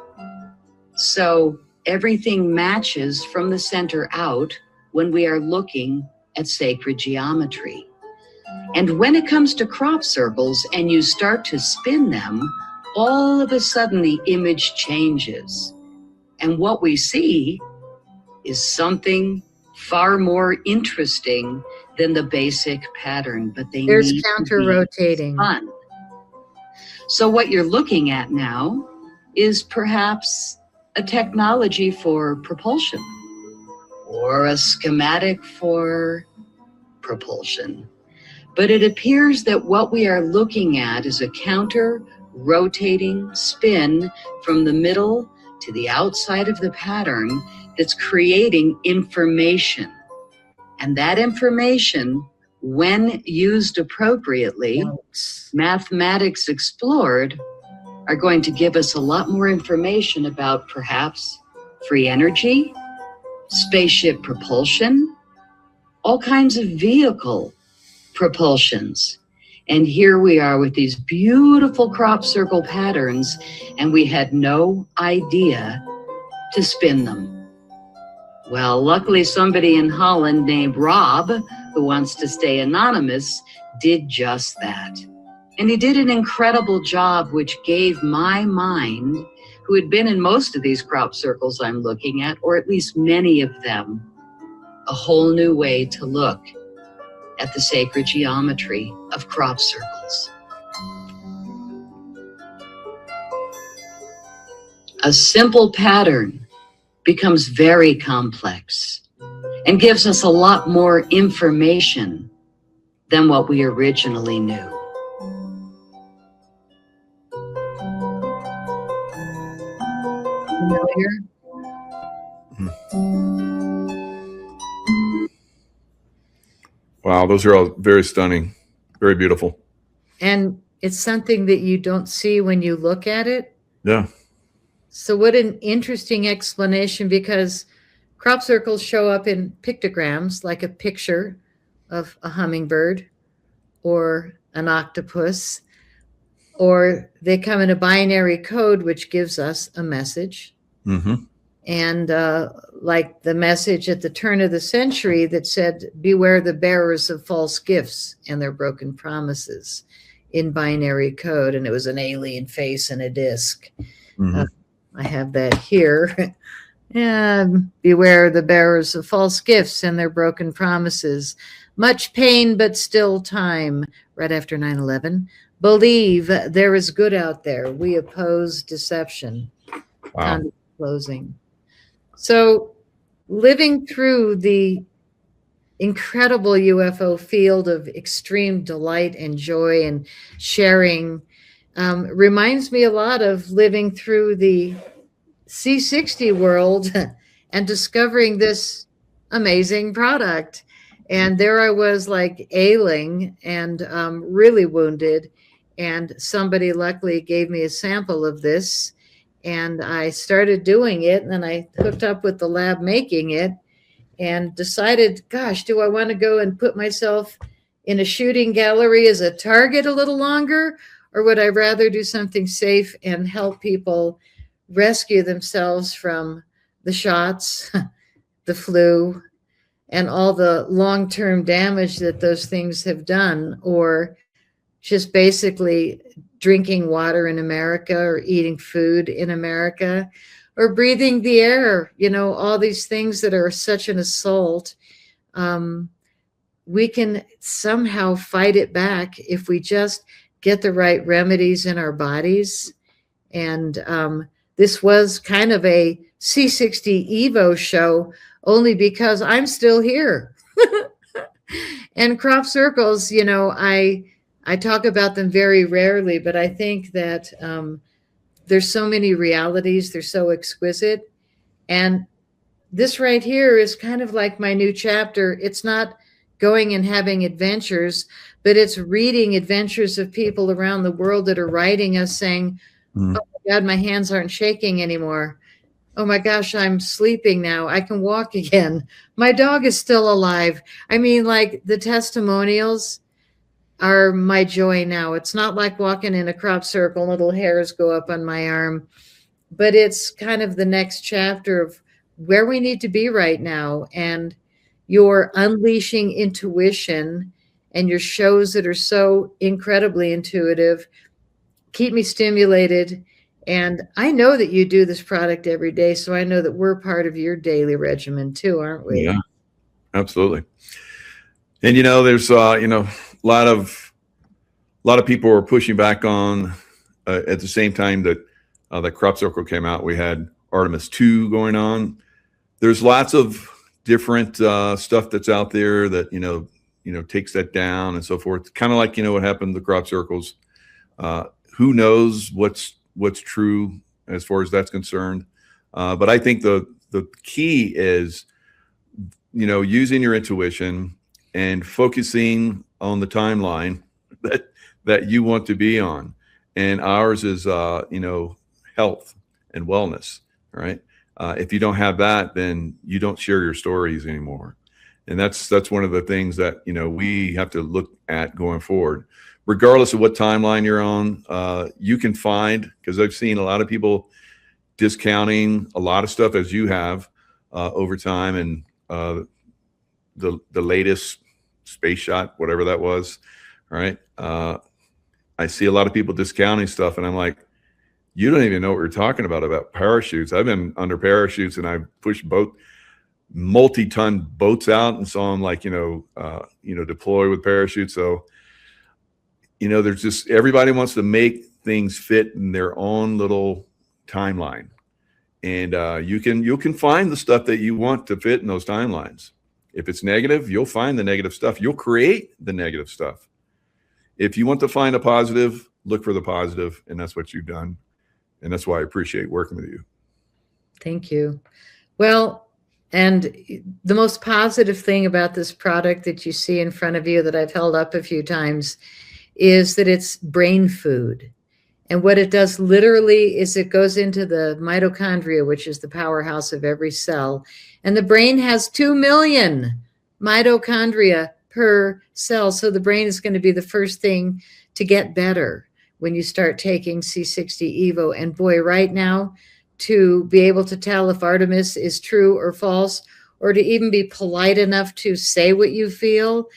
So everything matches from the center out when we are looking at sacred geometry. And when it comes to crop circles and you start to spin them, all of a sudden the image changes. And what we see is something far more interesting than the basic pattern, but There's counter rotating. Fun. So what you're looking at now is perhaps a technology for propulsion or a schematic for propulsion. But it appears that what we are looking at is a counter-rotating spin from the middle to the outside of the pattern that's creating information. And that information, when used appropriately, mathematics explored, are going to give us a lot more information about perhaps free energy, spaceship propulsion, all kinds of vehicle propulsions. And here we are with these beautiful crop circle patterns, and we had no idea to spin them. Well, luckily somebody in Holland named Rob, who wants to stay anonymous, did just that. And he did an incredible job, which gave my mind, who had been in most of these crop circles I'm looking at, or at least many of them, a whole new way to look at the sacred geometry of crop circles. A simple pattern becomes very complex and gives us a lot more information than what we originally knew. Familiar? Wow, those are all very stunning, very beautiful. And it's something that you don't see when you look at it. Yeah. So what an interesting explanation, because crop circles show up in pictograms, like a picture of a hummingbird or an octopus, or they come in a binary code, which gives us a message. Mm-hmm. And like the message at the turn of the century that said, beware the bearers of false gifts and their broken promises, in binary code. And it was an alien face and a disc. Mm-hmm. I have that here. And beware the bearers of false gifts and their broken promises. Much pain, but still time. Right after 9/11. Believe there is good out there. We oppose deception. Wow. Closing. So living through the incredible UFO field of extreme delight and joy and sharing reminds me a lot of living through the C60 world and discovering this amazing product. And there I was, like, ailing and really wounded. And somebody luckily gave me a sample of this. And I started doing it. And then I hooked up with the lab making it and decided, gosh, do I want to go and put myself in a shooting gallery as a target a little longer? Or would I rather do something safe and help people rescue themselves from the shots, the flu, and all the long-term damage that those things have done, or just basically drinking water in America or eating food in America or breathing the air, all these things that are such an assault. We can somehow fight it back if we just get the right remedies in our bodies. And this was kind of a C60 Evo show only because I'm still here. And crop circles, I talk about them very rarely, but I think that there's so many realities. They're so exquisite. And this right here is kind of like my new chapter. It's not going and having adventures, but it's reading adventures of people around the world that are writing us saying, oh my God, my hands aren't shaking anymore. Oh my gosh, I'm sleeping now. I can walk again. My dog is still alive. I mean, like, the testimonials are my joy now. It's not like walking in a crop circle and little hairs go up on my arm, but it's kind of the next chapter of where we need to be right now. And you're unleashing intuition, and your shows that are so incredibly intuitive keep me stimulated. And I know that you do this product every day, so I know that we're part of your daily regimen too, aren't we? Yeah, absolutely. And there's a lot of people were pushing back on at the same time that the crop circle came out. We had Artemis 2 going on. There's lots of different stuff that's out there that takes that down and so forth. Kind of like what happened to the crop circles. Who knows what's true as far as that's concerned? But I think the key is using your intuition and focusing on the timeline that you want to be on. And ours is health and wellness, right? If you don't have that, then you don't share your stories anymore. And that's one of the things that, you know, we have to look at going forward, regardless of what timeline you're on. You can find, because I've seen a lot of people discounting a lot of stuff as you have over time, and the latest space shot, whatever that was, right? I see a lot of people discounting stuff, and I'm like, you don't even know what we're talking about parachutes. I've been under parachutes, and I've pushed multi-ton boats out and saw them, like, deploy with parachutes. So, there's just, everybody wants to make things fit in their own little timeline. And you can find the stuff that you want to fit in those timelines. If it's negative, you'll find the negative stuff. You'll create the negative stuff. If you want to find a positive, look for the positive, and that's what you've done. And that's why I appreciate working with you. Thank you. Well, and the most positive thing about this product that you see in front of you that I've held up a few times is that it's brain food. And what it does literally is it goes into the mitochondria, which is the powerhouse of every cell. And the brain has 2 million mitochondria per cell. So the brain is going to be the first thing to get better when you start taking C60 Evo. And boy, right now, to be able to tell if Artemis is true or false, or to even be polite enough to say what you feel,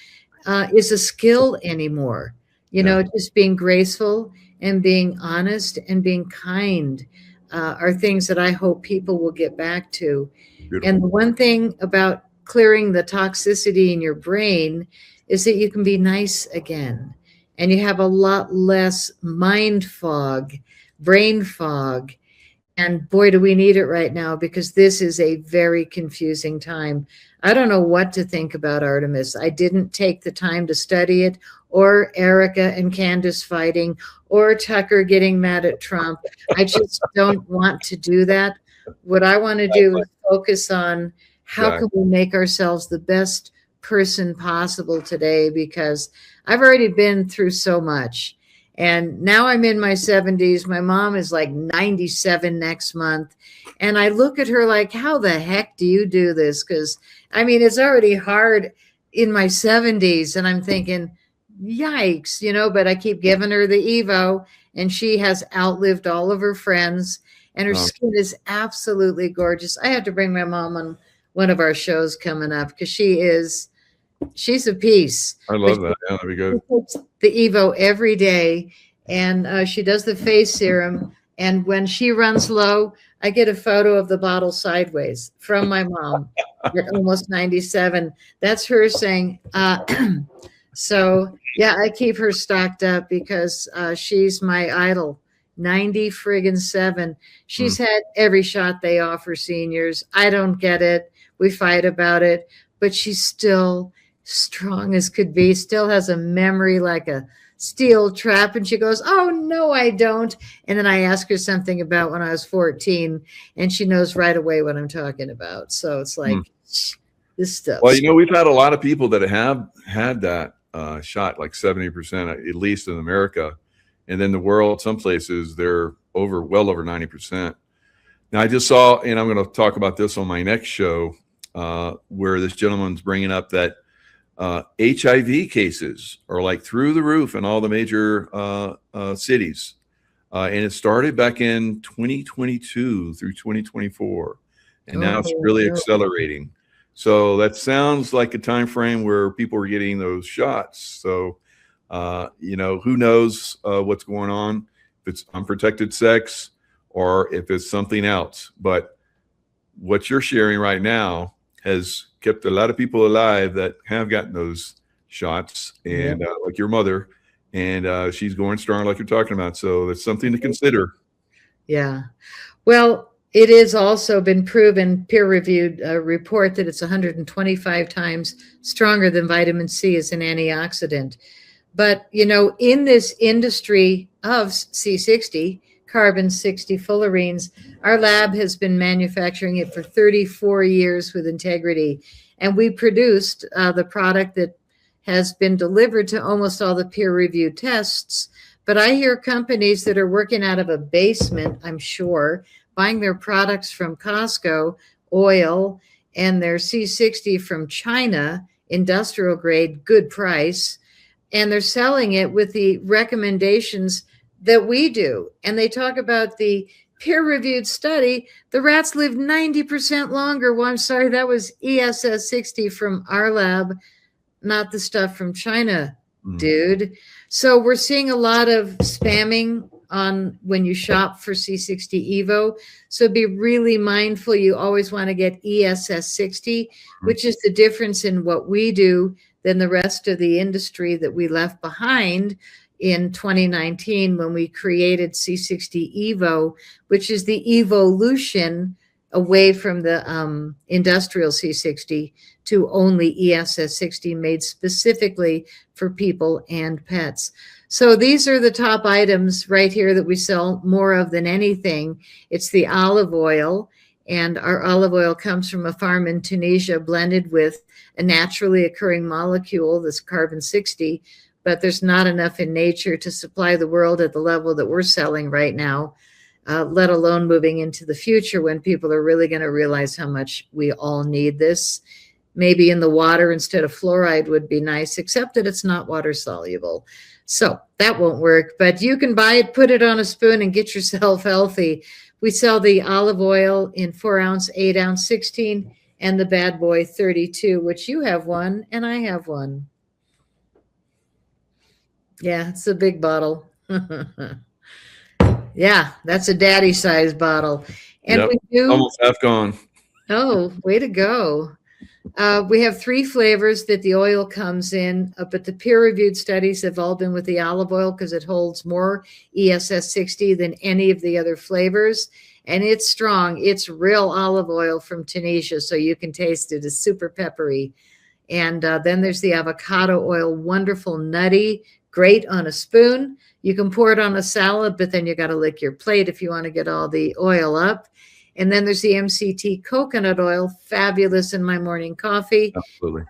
is a skill anymore. Just being graceful and being honest and being kind are things that I hope people will get back to. Beautiful. And the one thing about clearing the toxicity in your brain is that you can be nice again. And you have a lot less mind fog, brain fog. And boy, do we need it right now, because this is a very confusing time. I don't know what to think about Artemis. I didn't take the time to study it, or Erica and Candace fighting, or Tucker getting mad at Trump. I just don't want to do that. What I want to do is focus on how can we make ourselves the best person possible today, because I've already been through so much. And now I'm in my 70s. My mom is like 97 next month. And I look at her like, how the heck do you do this? Because, it's already hard in my 70s. And I'm thinking, yikes, but I keep giving her the Evo, and she has outlived all of her friends. And her skin is absolutely gorgeous. I have to bring my mom on one of our shows coming up, because she's a piece. I love that. Yeah, that'd be good. She takes the Evo every day, and she does the face serum. And when she runs low, I get a photo of the bottle sideways from my mom at almost 97. That's her saying, so yeah, I keep her stocked up because she's my idol. 90-friggin-7. She's had every shot they offer seniors. I don't get it. We fight about it, but she's still strong as could be, still has a memory like a steel trap. And she goes, oh, no, I don't. And then I ask her something about when I was 14, and she knows right away what I'm talking about. So it's like this stuff. Well, we've had a lot of people that have had that shot, like 70%, at least in America. And then the world, some places, they're well over 90%. Now, I just saw, and I'm going to talk about this on my next show, where this gentleman's bringing up that HIV cases are like through the roof in all the major cities. And it started back in 2022 through 2024. And now it's really accelerating. So that sounds like a time frame where people are getting those shots. So, who knows what's going on, if it's unprotected sex or if it's something else. But what you're sharing right now has kept a lot of people alive that have gotten those shots, and like your mother, and she's going strong like you're talking about. So that's something to consider. Yeah. Well, it has also been proven, peer-reviewed report, that it's 125 times stronger than vitamin C as an antioxidant. But, in this industry of C60, carbon 60 fullerenes, our lab has been manufacturing it for 34 years with integrity. And we produced the product that has been delivered to almost all the peer-reviewed tests. But I hear companies that are working out of a basement, I'm sure, buying their products from Costco, oil, and they're C60 from China, industrial grade, good price, and they're selling it with the recommendations that we do. And they talk about the peer-reviewed study. The rats live 90% longer. Well, I'm sorry, that was ESS 60 from our lab, not the stuff from China, dude. So we're seeing a lot of spamming on when you shop for C60 Evo. So be really mindful. You always want to get ESS 60, which is the difference in what we do than the rest of the industry that we left behind in 2019 when we created C60 Evo, which is the evolution away from the industrial C60 to only ESS 60, made specifically for people and pets. So these are the top items right here that we sell more of than anything. It's the olive oil, and our olive oil comes from a farm in Tunisia blended with a naturally occurring molecule that's carbon 60, but there's not enough in nature to supply the world at the level that we're selling right now, let alone moving into the future when people are really going to realize how much we all need this. Maybe in the water instead of fluoride would be nice, except that it's not water soluble. So that won't work, but you can buy it, put it on a spoon, and get yourself healthy. We sell the olive oil in 4 ounce, 8 ounce, 16, and the bad boy 32, which you have one and I have one. Yeah, it's a big bottle. Yeah, that's a daddy size bottle. And we do almost half gone. Oh, way to go. We have 3 flavors that the oil comes in, but the peer-reviewed studies have all been with the olive oil because it holds more ESS 60 than any of the other flavors. And it's strong. It's real olive oil from Tunisia, so you can taste it. It's super peppery. And then there's the avocado oil, wonderful, nutty, great on a spoon. You can pour it on a salad, but then you got to lick your plate if you want to get all the oil up. And then there's the MCT coconut oil, fabulous in my morning coffee. Absolutely.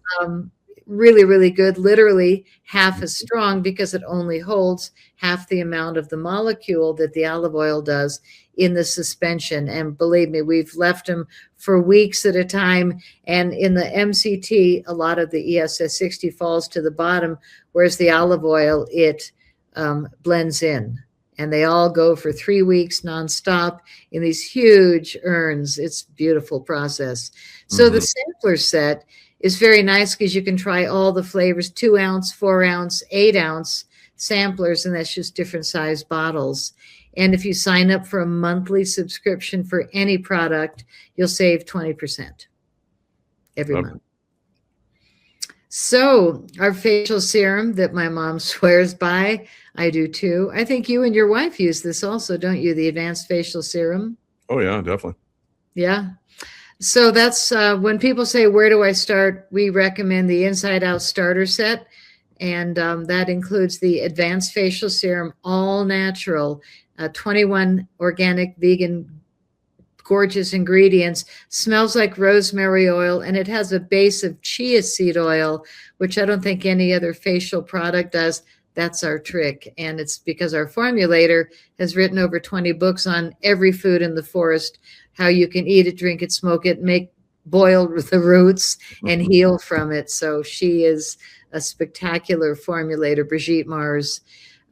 Really, really good, literally half as strong because it only holds half the amount of the molecule that the olive oil does in the suspension. And believe me, we've left them for weeks at a time. And in the MCT, a lot of the ESS 60 falls to the bottom, whereas the olive oil, it blends in. And they all go for 3 weeks nonstop in these huge urns. It's a beautiful process. So the sampler set is very nice because you can try all the flavors, 2 ounce, 4 ounce, 8 ounce samplers, and that's just different size bottles. And if you sign up for a monthly subscription for any product, you'll save 20% every month. So our facial serum that my mom swears by, I do too. I think you and your wife use this also, don't you? The advanced facial serum. Oh yeah, definitely. Yeah. So that's when people say, where do I start? We recommend the Inside Out Starter Set. And that includes the advanced facial serum, all natural, 21 organic, vegan, gorgeous ingredients, smells like rosemary oil, and it has a base of chia seed oil, which I don't think any other facial product does. That's our trick. And it's because our formulator has written over 20 books on every food in the forest, how you can eat it, drink it, smoke it, make boiled with the roots and heal from it. So she is a spectacular formulator, Brigitte Mars.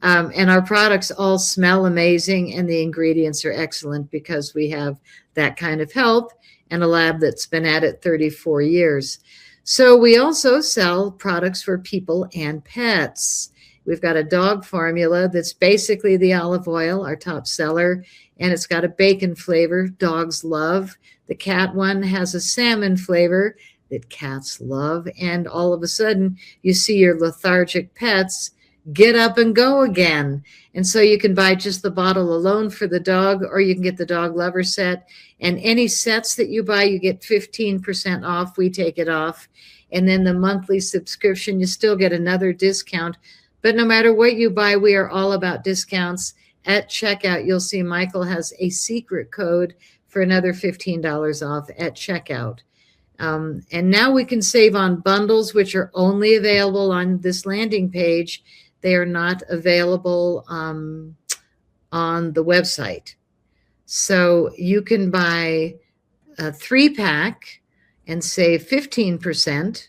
And our products all smell amazing, and the ingredients are excellent because we have that kind of help and a lab that's been at it 34 years. So we also sell products for people and pets. We've got a dog formula that's basically the olive oil, our top seller, and it's got a bacon flavor dogs love. The cat one has a salmon flavor that cats love. And all of a sudden, you see your lethargic pets get up and go again. And so you can buy just the bottle alone for the dog, or you can get the dog lover set. And any sets that you buy, you get 15% off. We take it off. And then the monthly subscription, you still get another discount. But no matter what you buy, we are all about discounts. At checkout, you'll see Michael has a secret code for another $15 off at checkout. And now we can save on bundles, which are only available on this landing page. They are not available on the website. So you can buy a 3-pack and save 15%,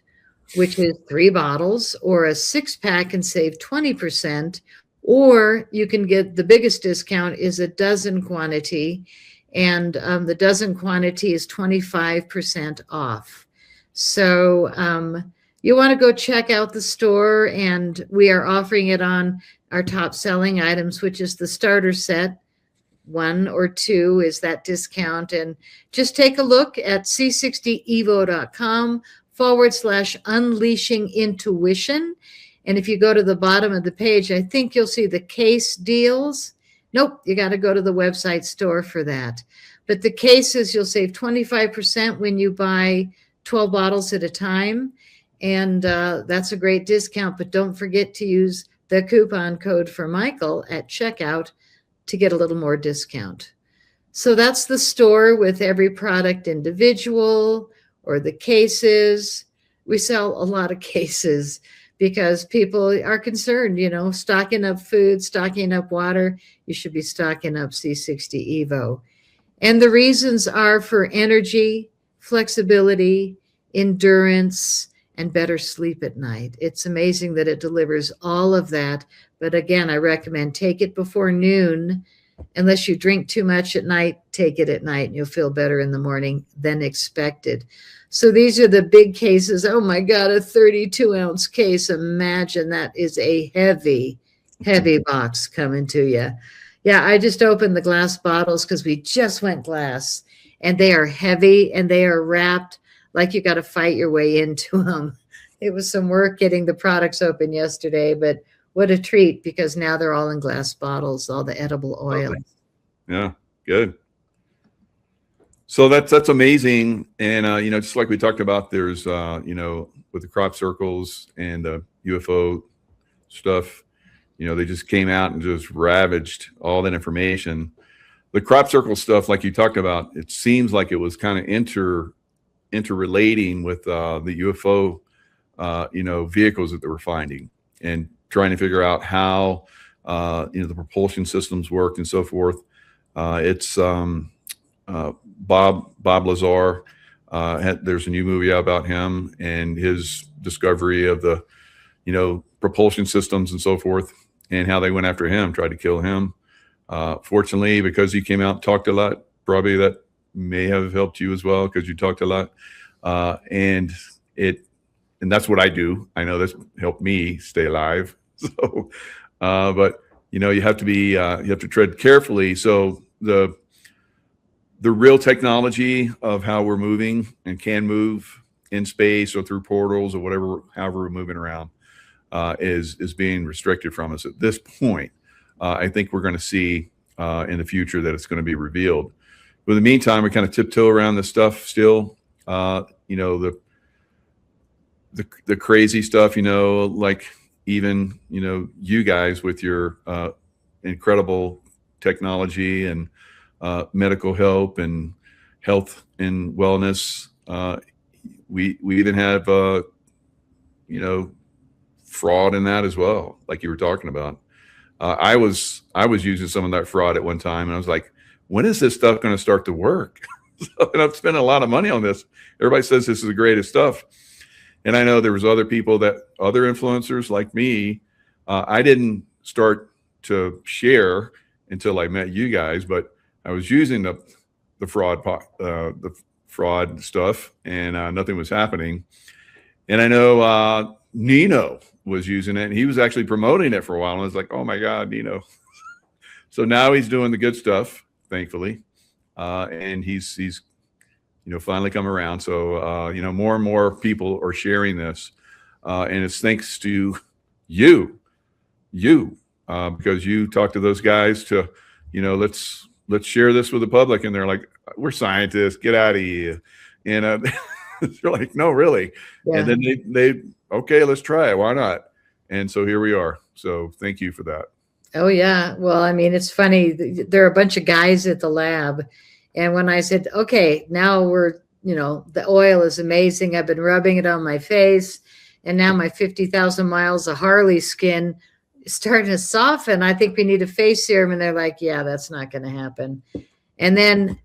which is 3 bottles, or a 6-pack and save 20%, or you can get the biggest discount is a dozen quantity, and the dozen quantity is 25% off. So you want to go check out the store, and we are offering it on our top selling items, which is the starter set. 1 or 2 is that discount. And just take a look at c60evo.com/unleashing intuition. And if you go to the bottom of the page, I think you'll see the case deals. Nope, you got to go to the website store for that. But the cases, you'll save 25% when you buy 12 bottles at a time. And that's a great discount. But don't forget to use the coupon code for Michael at checkout to get a little more discount. So that's the store with every product individual, or the cases. We sell a lot of cases because people are concerned, stocking up food, stocking up water. You should be stocking up C60 Evo. And the reasons are for energy, flexibility, endurance, and better sleep at night. It's amazing that it delivers all of that. But again, I recommend take it before noon. Unless you drink too much at night, take it at night and you'll feel better in the morning than expected. So these are the big cases. Oh my God, a 32-ounce case. Imagine that is a heavy, heavy box coming to you. Yeah, I just opened the glass bottles because we just went glass, and they are heavy and they are wrapped like you got to fight your way into them. It was some work getting the products open yesterday, but what a treat, because now they're all in glass bottles, all the edible oil. Yeah, good. So that's amazing. And, just like we talked about, there's, with the crop circles and the UFO stuff, they just came out and just ravaged all that information. The crop circle stuff, like you talked about, it seems like it was kind of interrelating with the UFO, vehicles that they were finding, and trying to figure out how, the propulsion systems worked and so forth. It's Bob Lazar. There's a new movie out about him and his discovery of the, propulsion systems and so forth, and how they went after him, tried to kill him. Fortunately, because he came out and talked a lot, probably that may have helped you as well, because you talked a lot. And that's what I do. I know that's helped me stay alive. So, but you have to be, you have to tread carefully. So the real technology of how we're moving and can move in space or through portals or whatever, however we're moving around, is being restricted from us at this point. I think we're going to see in the future that it's going to be revealed. But in the meantime, we kind of tiptoe around this stuff still. The crazy stuff, like even, you guys with your incredible technology and medical help and health and wellness. We even have, fraud in that as well, like you were talking about. I was using some of that fraud at one time, and I was like, when is this stuff going to start to work? And I've spent a lot of money on this. Everybody says this is the greatest stuff. And I know there was other influencers like me. I didn't start to share until I met you guys, but I was using the fraud stuff, and nothing was happening. And I know Nino was using it, and he was actually promoting it for a while. And I was like, oh my God, Nino. So now he's doing the good stuff, thankfully. And he's finally come around. So, more and more people are sharing this. And it's thanks to you, because you talk to those guys to, let's share this with the public. And they're like, we're scientists, get out of here. And they're like, no, really. Yeah. And then they, okay, let's try it. Why not? And so here we are. So thank you for that. Oh, yeah. Well, I mean, it's funny. There are a bunch of guys at the lab. And when I said, okay, now the oil is amazing. I've been rubbing it on my face. And now my 50,000 miles of Harley skin is starting to soften. I think we need a face serum. And they're like, yeah, that's not going to happen. And then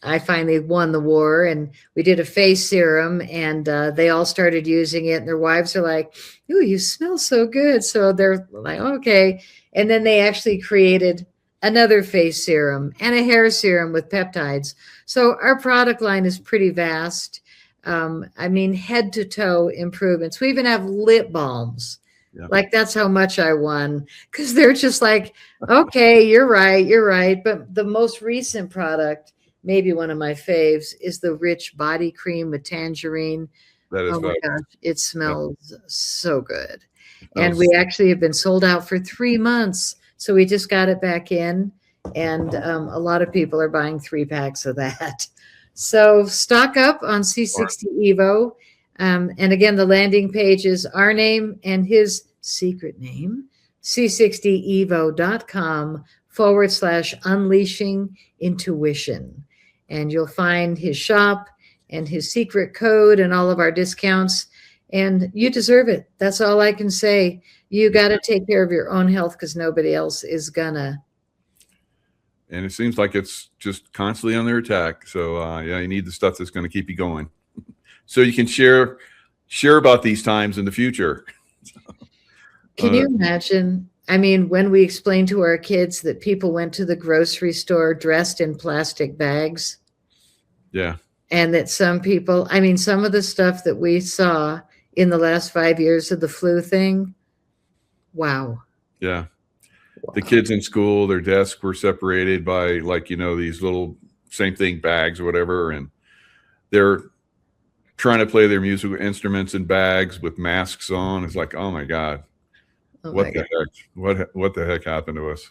I finally won the war, and we did a face serum, and they all started using it, and their wives are like, "Ooh, you smell so good." So they're like, "Okay." And then they actually created another face serum and a hair serum with peptides. So our product line is pretty vast. I mean, head to toe improvements. We even have lip balms. Yeah. Like that's how much I won, because they're just like, okay, you're right. But the most recent product, maybe one of my faves, is the rich body cream with tangerine. That is Oh my fabulous. gosh, it smells so good. That And was- we actually have been sold out for 3 months. So we just got it back in. And a lot of people are buying 3 packs of that. So stock up on C60 Evo. And again, the landing page is our name and his secret name, c60evo.com/unleashing intuition. And you'll find his shop and his secret code and all of our discounts. And you deserve it. That's all I can say. You got to take care of your own health because nobody else is gonna. And it seems like it's just constantly on their attack. So yeah, you need the stuff that's going to keep you going, so you can share about these times in the future. Can you imagine? I mean, when we explained to our kids that people went to the grocery store dressed in plastic bags, Yeah. and that some people, I mean, some of the stuff that we saw in the last 5 years of the flu thing, wow. Yeah. The kids in school, their desks were separated by these little same thing bags or whatever. And they're trying to play their musical instruments in bags with masks on. It's like, oh my God, what the heck? What the heck happened to us?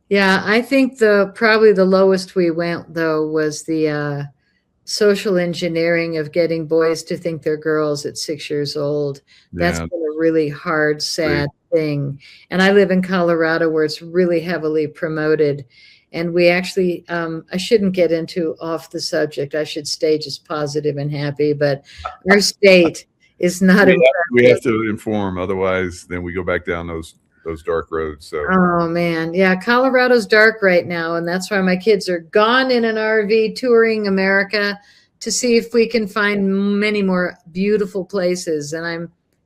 Yeah, I think probably the lowest we went though was the social engineering of getting boys to think they're girls at 6 years old. That's been a really hard, sad thing. And I live in Colorado where it's really heavily promoted. And we actually, I shouldn't get into off the subject. I should stay just positive and happy, but our state is not. We have to inform, otherwise then we go back down those dark roads. So. Oh man, yeah, Colorado's dark right now, and that's why my kids are gone in an RV touring America to see if we can find many more beautiful places. And I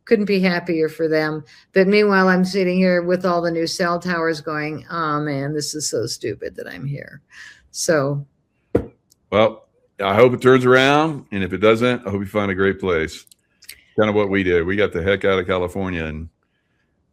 couldn't be happier for them. But meanwhile, I'm sitting here with all the new cell towers going, oh man, this is so stupid that I'm here. So, well, I hope it turns around, and if it doesn't, I hope you find a great place. Kind of what we did. We got the heck out of California, and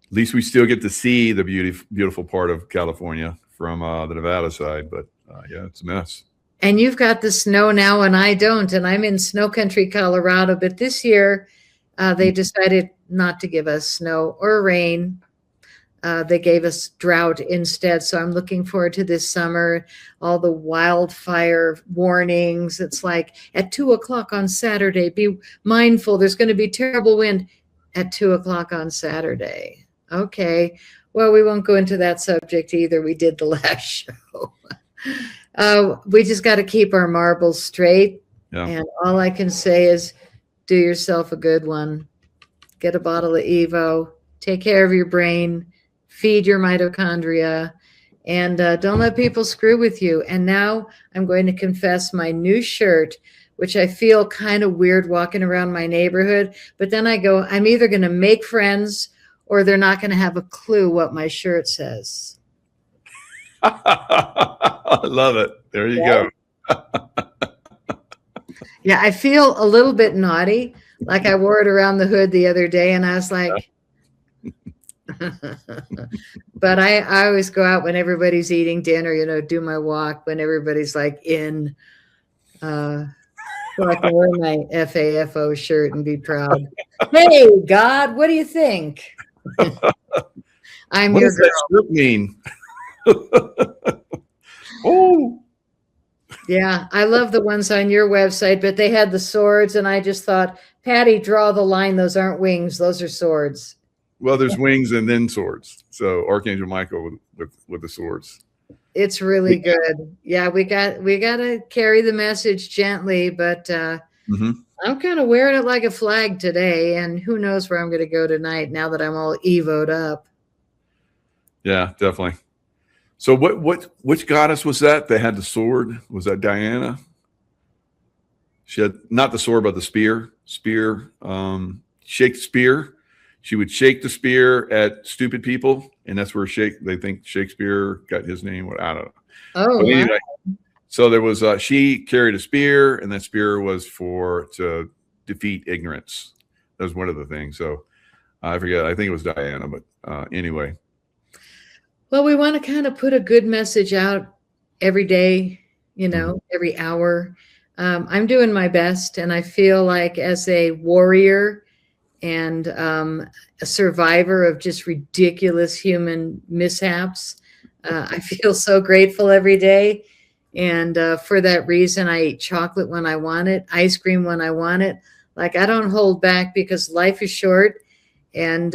at least we still get to see the beautiful part of California from the Nevada side. But yeah, it's a mess. And you've got the snow now, and I don't. And I'm in snow country, Colorado. But this year, they decided not to give us snow or rain. They gave us drought instead. So I'm looking forward to this summer. All the wildfire warnings. It's like at 2:00 on Saturday, be mindful. There's going to be terrible wind at 2:00 on Saturday. Okay. Well, we won't go into that subject either. We did the last show. We just got to keep our marbles straight. Yeah. And all I can say is do yourself a good one. Get a bottle of Evo. Take care of your brain. Feed your mitochondria. And don't let people screw with you. And now I'm going to confess my new shirt, which I feel kind of weird walking around my neighborhood. But then I go, I'm either going to make friends or they're not going to have a clue what my shirt says. I love it. There you go. Yeah, I feel a little bit naughty. Like I wore it around the hood the other day and I was like, but I always go out when everybody's eating dinner, do my walk when everybody's like in, so I can wear my FAFO shirt and be proud. Hey, God, what do you think? I'm what your does girl. that script mean? Oh, Yeah, I love the ones on your website, but they had the swords, and I just thought, Patty, draw the line. Those aren't wings; those are swords. well, there's wings and then swords. So Archangel Michael with the swords. It's really good. Yeah, we got to carry the message gently, but I'm kind of wearing it like a flag today, and who knows where I'm going to go tonight now that I'm all evoed up. Yeah, definitely. So which goddess was that? They had the sword. Was that Diana? She had not the sword, but the spear. Shake the spear. She would shake the spear at stupid people, and that's where they think Shakespeare got his name. What, I don't know. Oh, But wow. anyway, so there was she carried a spear, and that spear was to defeat ignorance. That was one of the things. So I forget. I think it was Diana, but anyway. Well, we want to kind of put a good message out every day, every hour. I'm doing my best, and I feel like as a warrior and a survivor of just ridiculous human mishaps, I feel so grateful every day. And for that reason, I eat chocolate when I want it, ice cream when I want it. Like, I don't hold back because life is short. And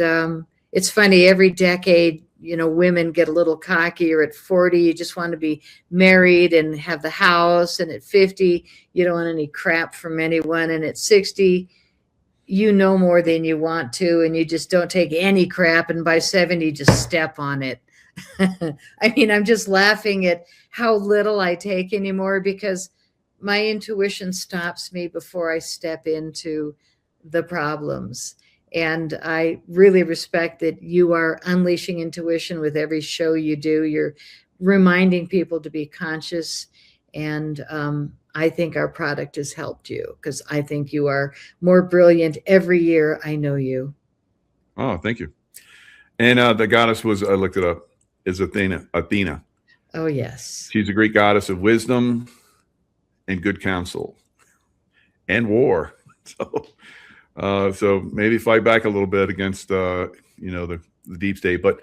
it's funny, every decade, women get a little cocky, or at 40, you just want to be married and have the house. And at 50, you don't want any crap from anyone. And at 60, you know more than you want to, and you just don't take any crap. And by 70, just step on it. I mean, I'm just laughing at how little I take anymore because my intuition stops me before I step into the problems. And I really respect that you are unleashing intuition with every show you do. You're reminding people to be conscious. And I think our product has helped you because I think you are more brilliant every year I know you. Oh, thank you. And the goddess was, I looked it up, is Athena. Oh, yes. She's a Greek goddess of wisdom and good counsel and war. So maybe fight back a little bit against, the deep state. But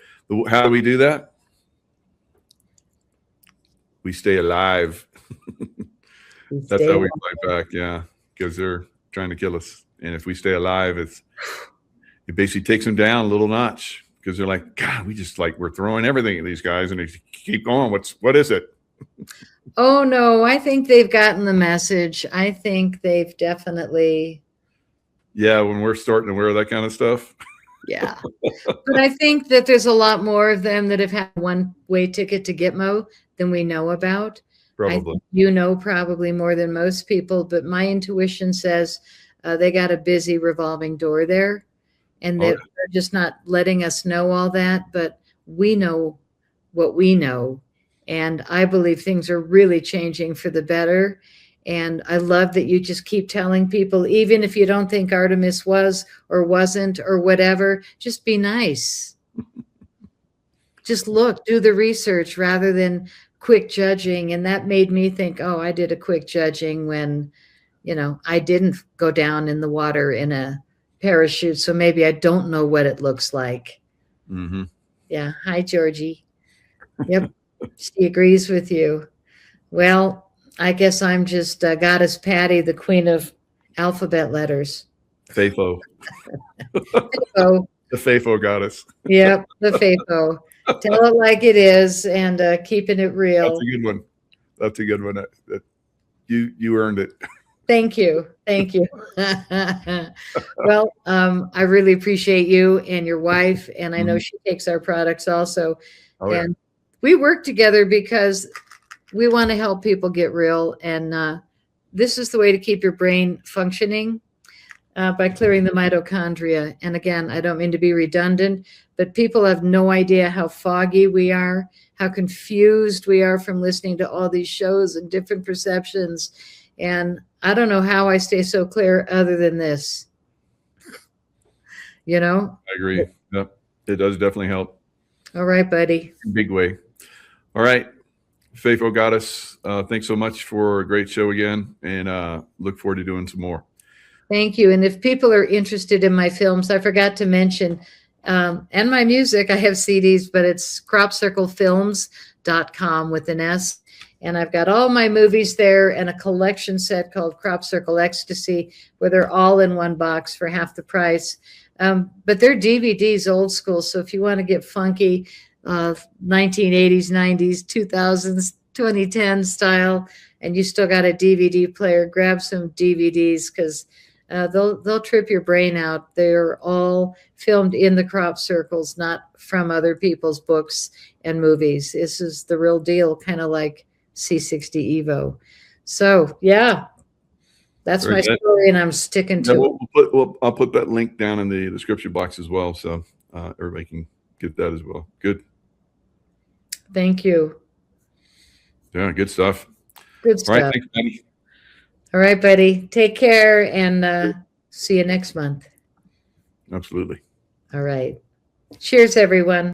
how do we do that? We stay alive. That's how we fight back. Yeah, because they're trying to kill us. And if we stay alive, it basically takes them down a little notch because they're like, God, we're throwing everything at these guys, and they keep going. What is it? Oh, no, I think they've gotten the message. I think they've definitely. Yeah, when we're starting to wear that kind of stuff. Yeah. But I think that there's a lot more of them that have had one-way ticket to Gitmo than we know about. Probably. Probably more than most people, but my intuition says they got a busy revolving door there, and that they're just not letting us know all that, but we know what we know. And I believe things are really changing for the better. And I love that you just keep telling people, even if you don't think Artemis was or wasn't or whatever, just be nice. Just look, do the research rather than quick judging. And that made me think, oh, I did a quick judging when, I didn't go down in the water in a parachute. So maybe I don't know what it looks like. Mm-hmm. Yeah. Hi, Georgie. Yep. She agrees with you. Well, I guess I'm just Goddess Patty, the queen of alphabet letters. Faithful. Faithful. The faithful goddess. Yep, the faithful. Tell it like it is and keeping it real. That's a good one. That's a good one. You earned it. Thank you. Thank you. Well, I really appreciate you and your wife, and I know she takes our products also. Oh, and we work together because we want to help people get real. And this is the way to keep your brain functioning by clearing the mitochondria. And again, I don't mean to be redundant, but people have no idea how foggy we are, how confused we are from listening to all these shows and different perceptions. And I don't know how I stay so clear other than this. I agree. Yep. It does definitely help. All right, buddy. Big way. All right. Faithful Goddess, thanks so much for a great show again, and look forward to doing some more. Thank you. And if people are interested in my films, I forgot to mention, and my music, I have CDs, but it's cropcirclefilms.com with an S. And I've got all my movies there and a collection set called Crop Circle Ecstasy, where they're all in one box for half the price. But they're DVDs, old school. So if you want to get funky, 1980s, 90s, 2000s, 2010 style, and you still got a DVD player, grab some DVDs because they'll trip your brain out. They're all filmed in the crop circles, not from other people's books and movies. This is the real deal, kind of like C60 Evo. So yeah, that's Very my good. story, and I'm sticking Yeah, to it. I'll put that link down in the description box as well, so everybody can get that as well. Good. Thank you. Yeah, good stuff. Good All right, stuff. thanks, Patty. All right, buddy. Take care, and see you next month. Absolutely. All right. Cheers, everyone.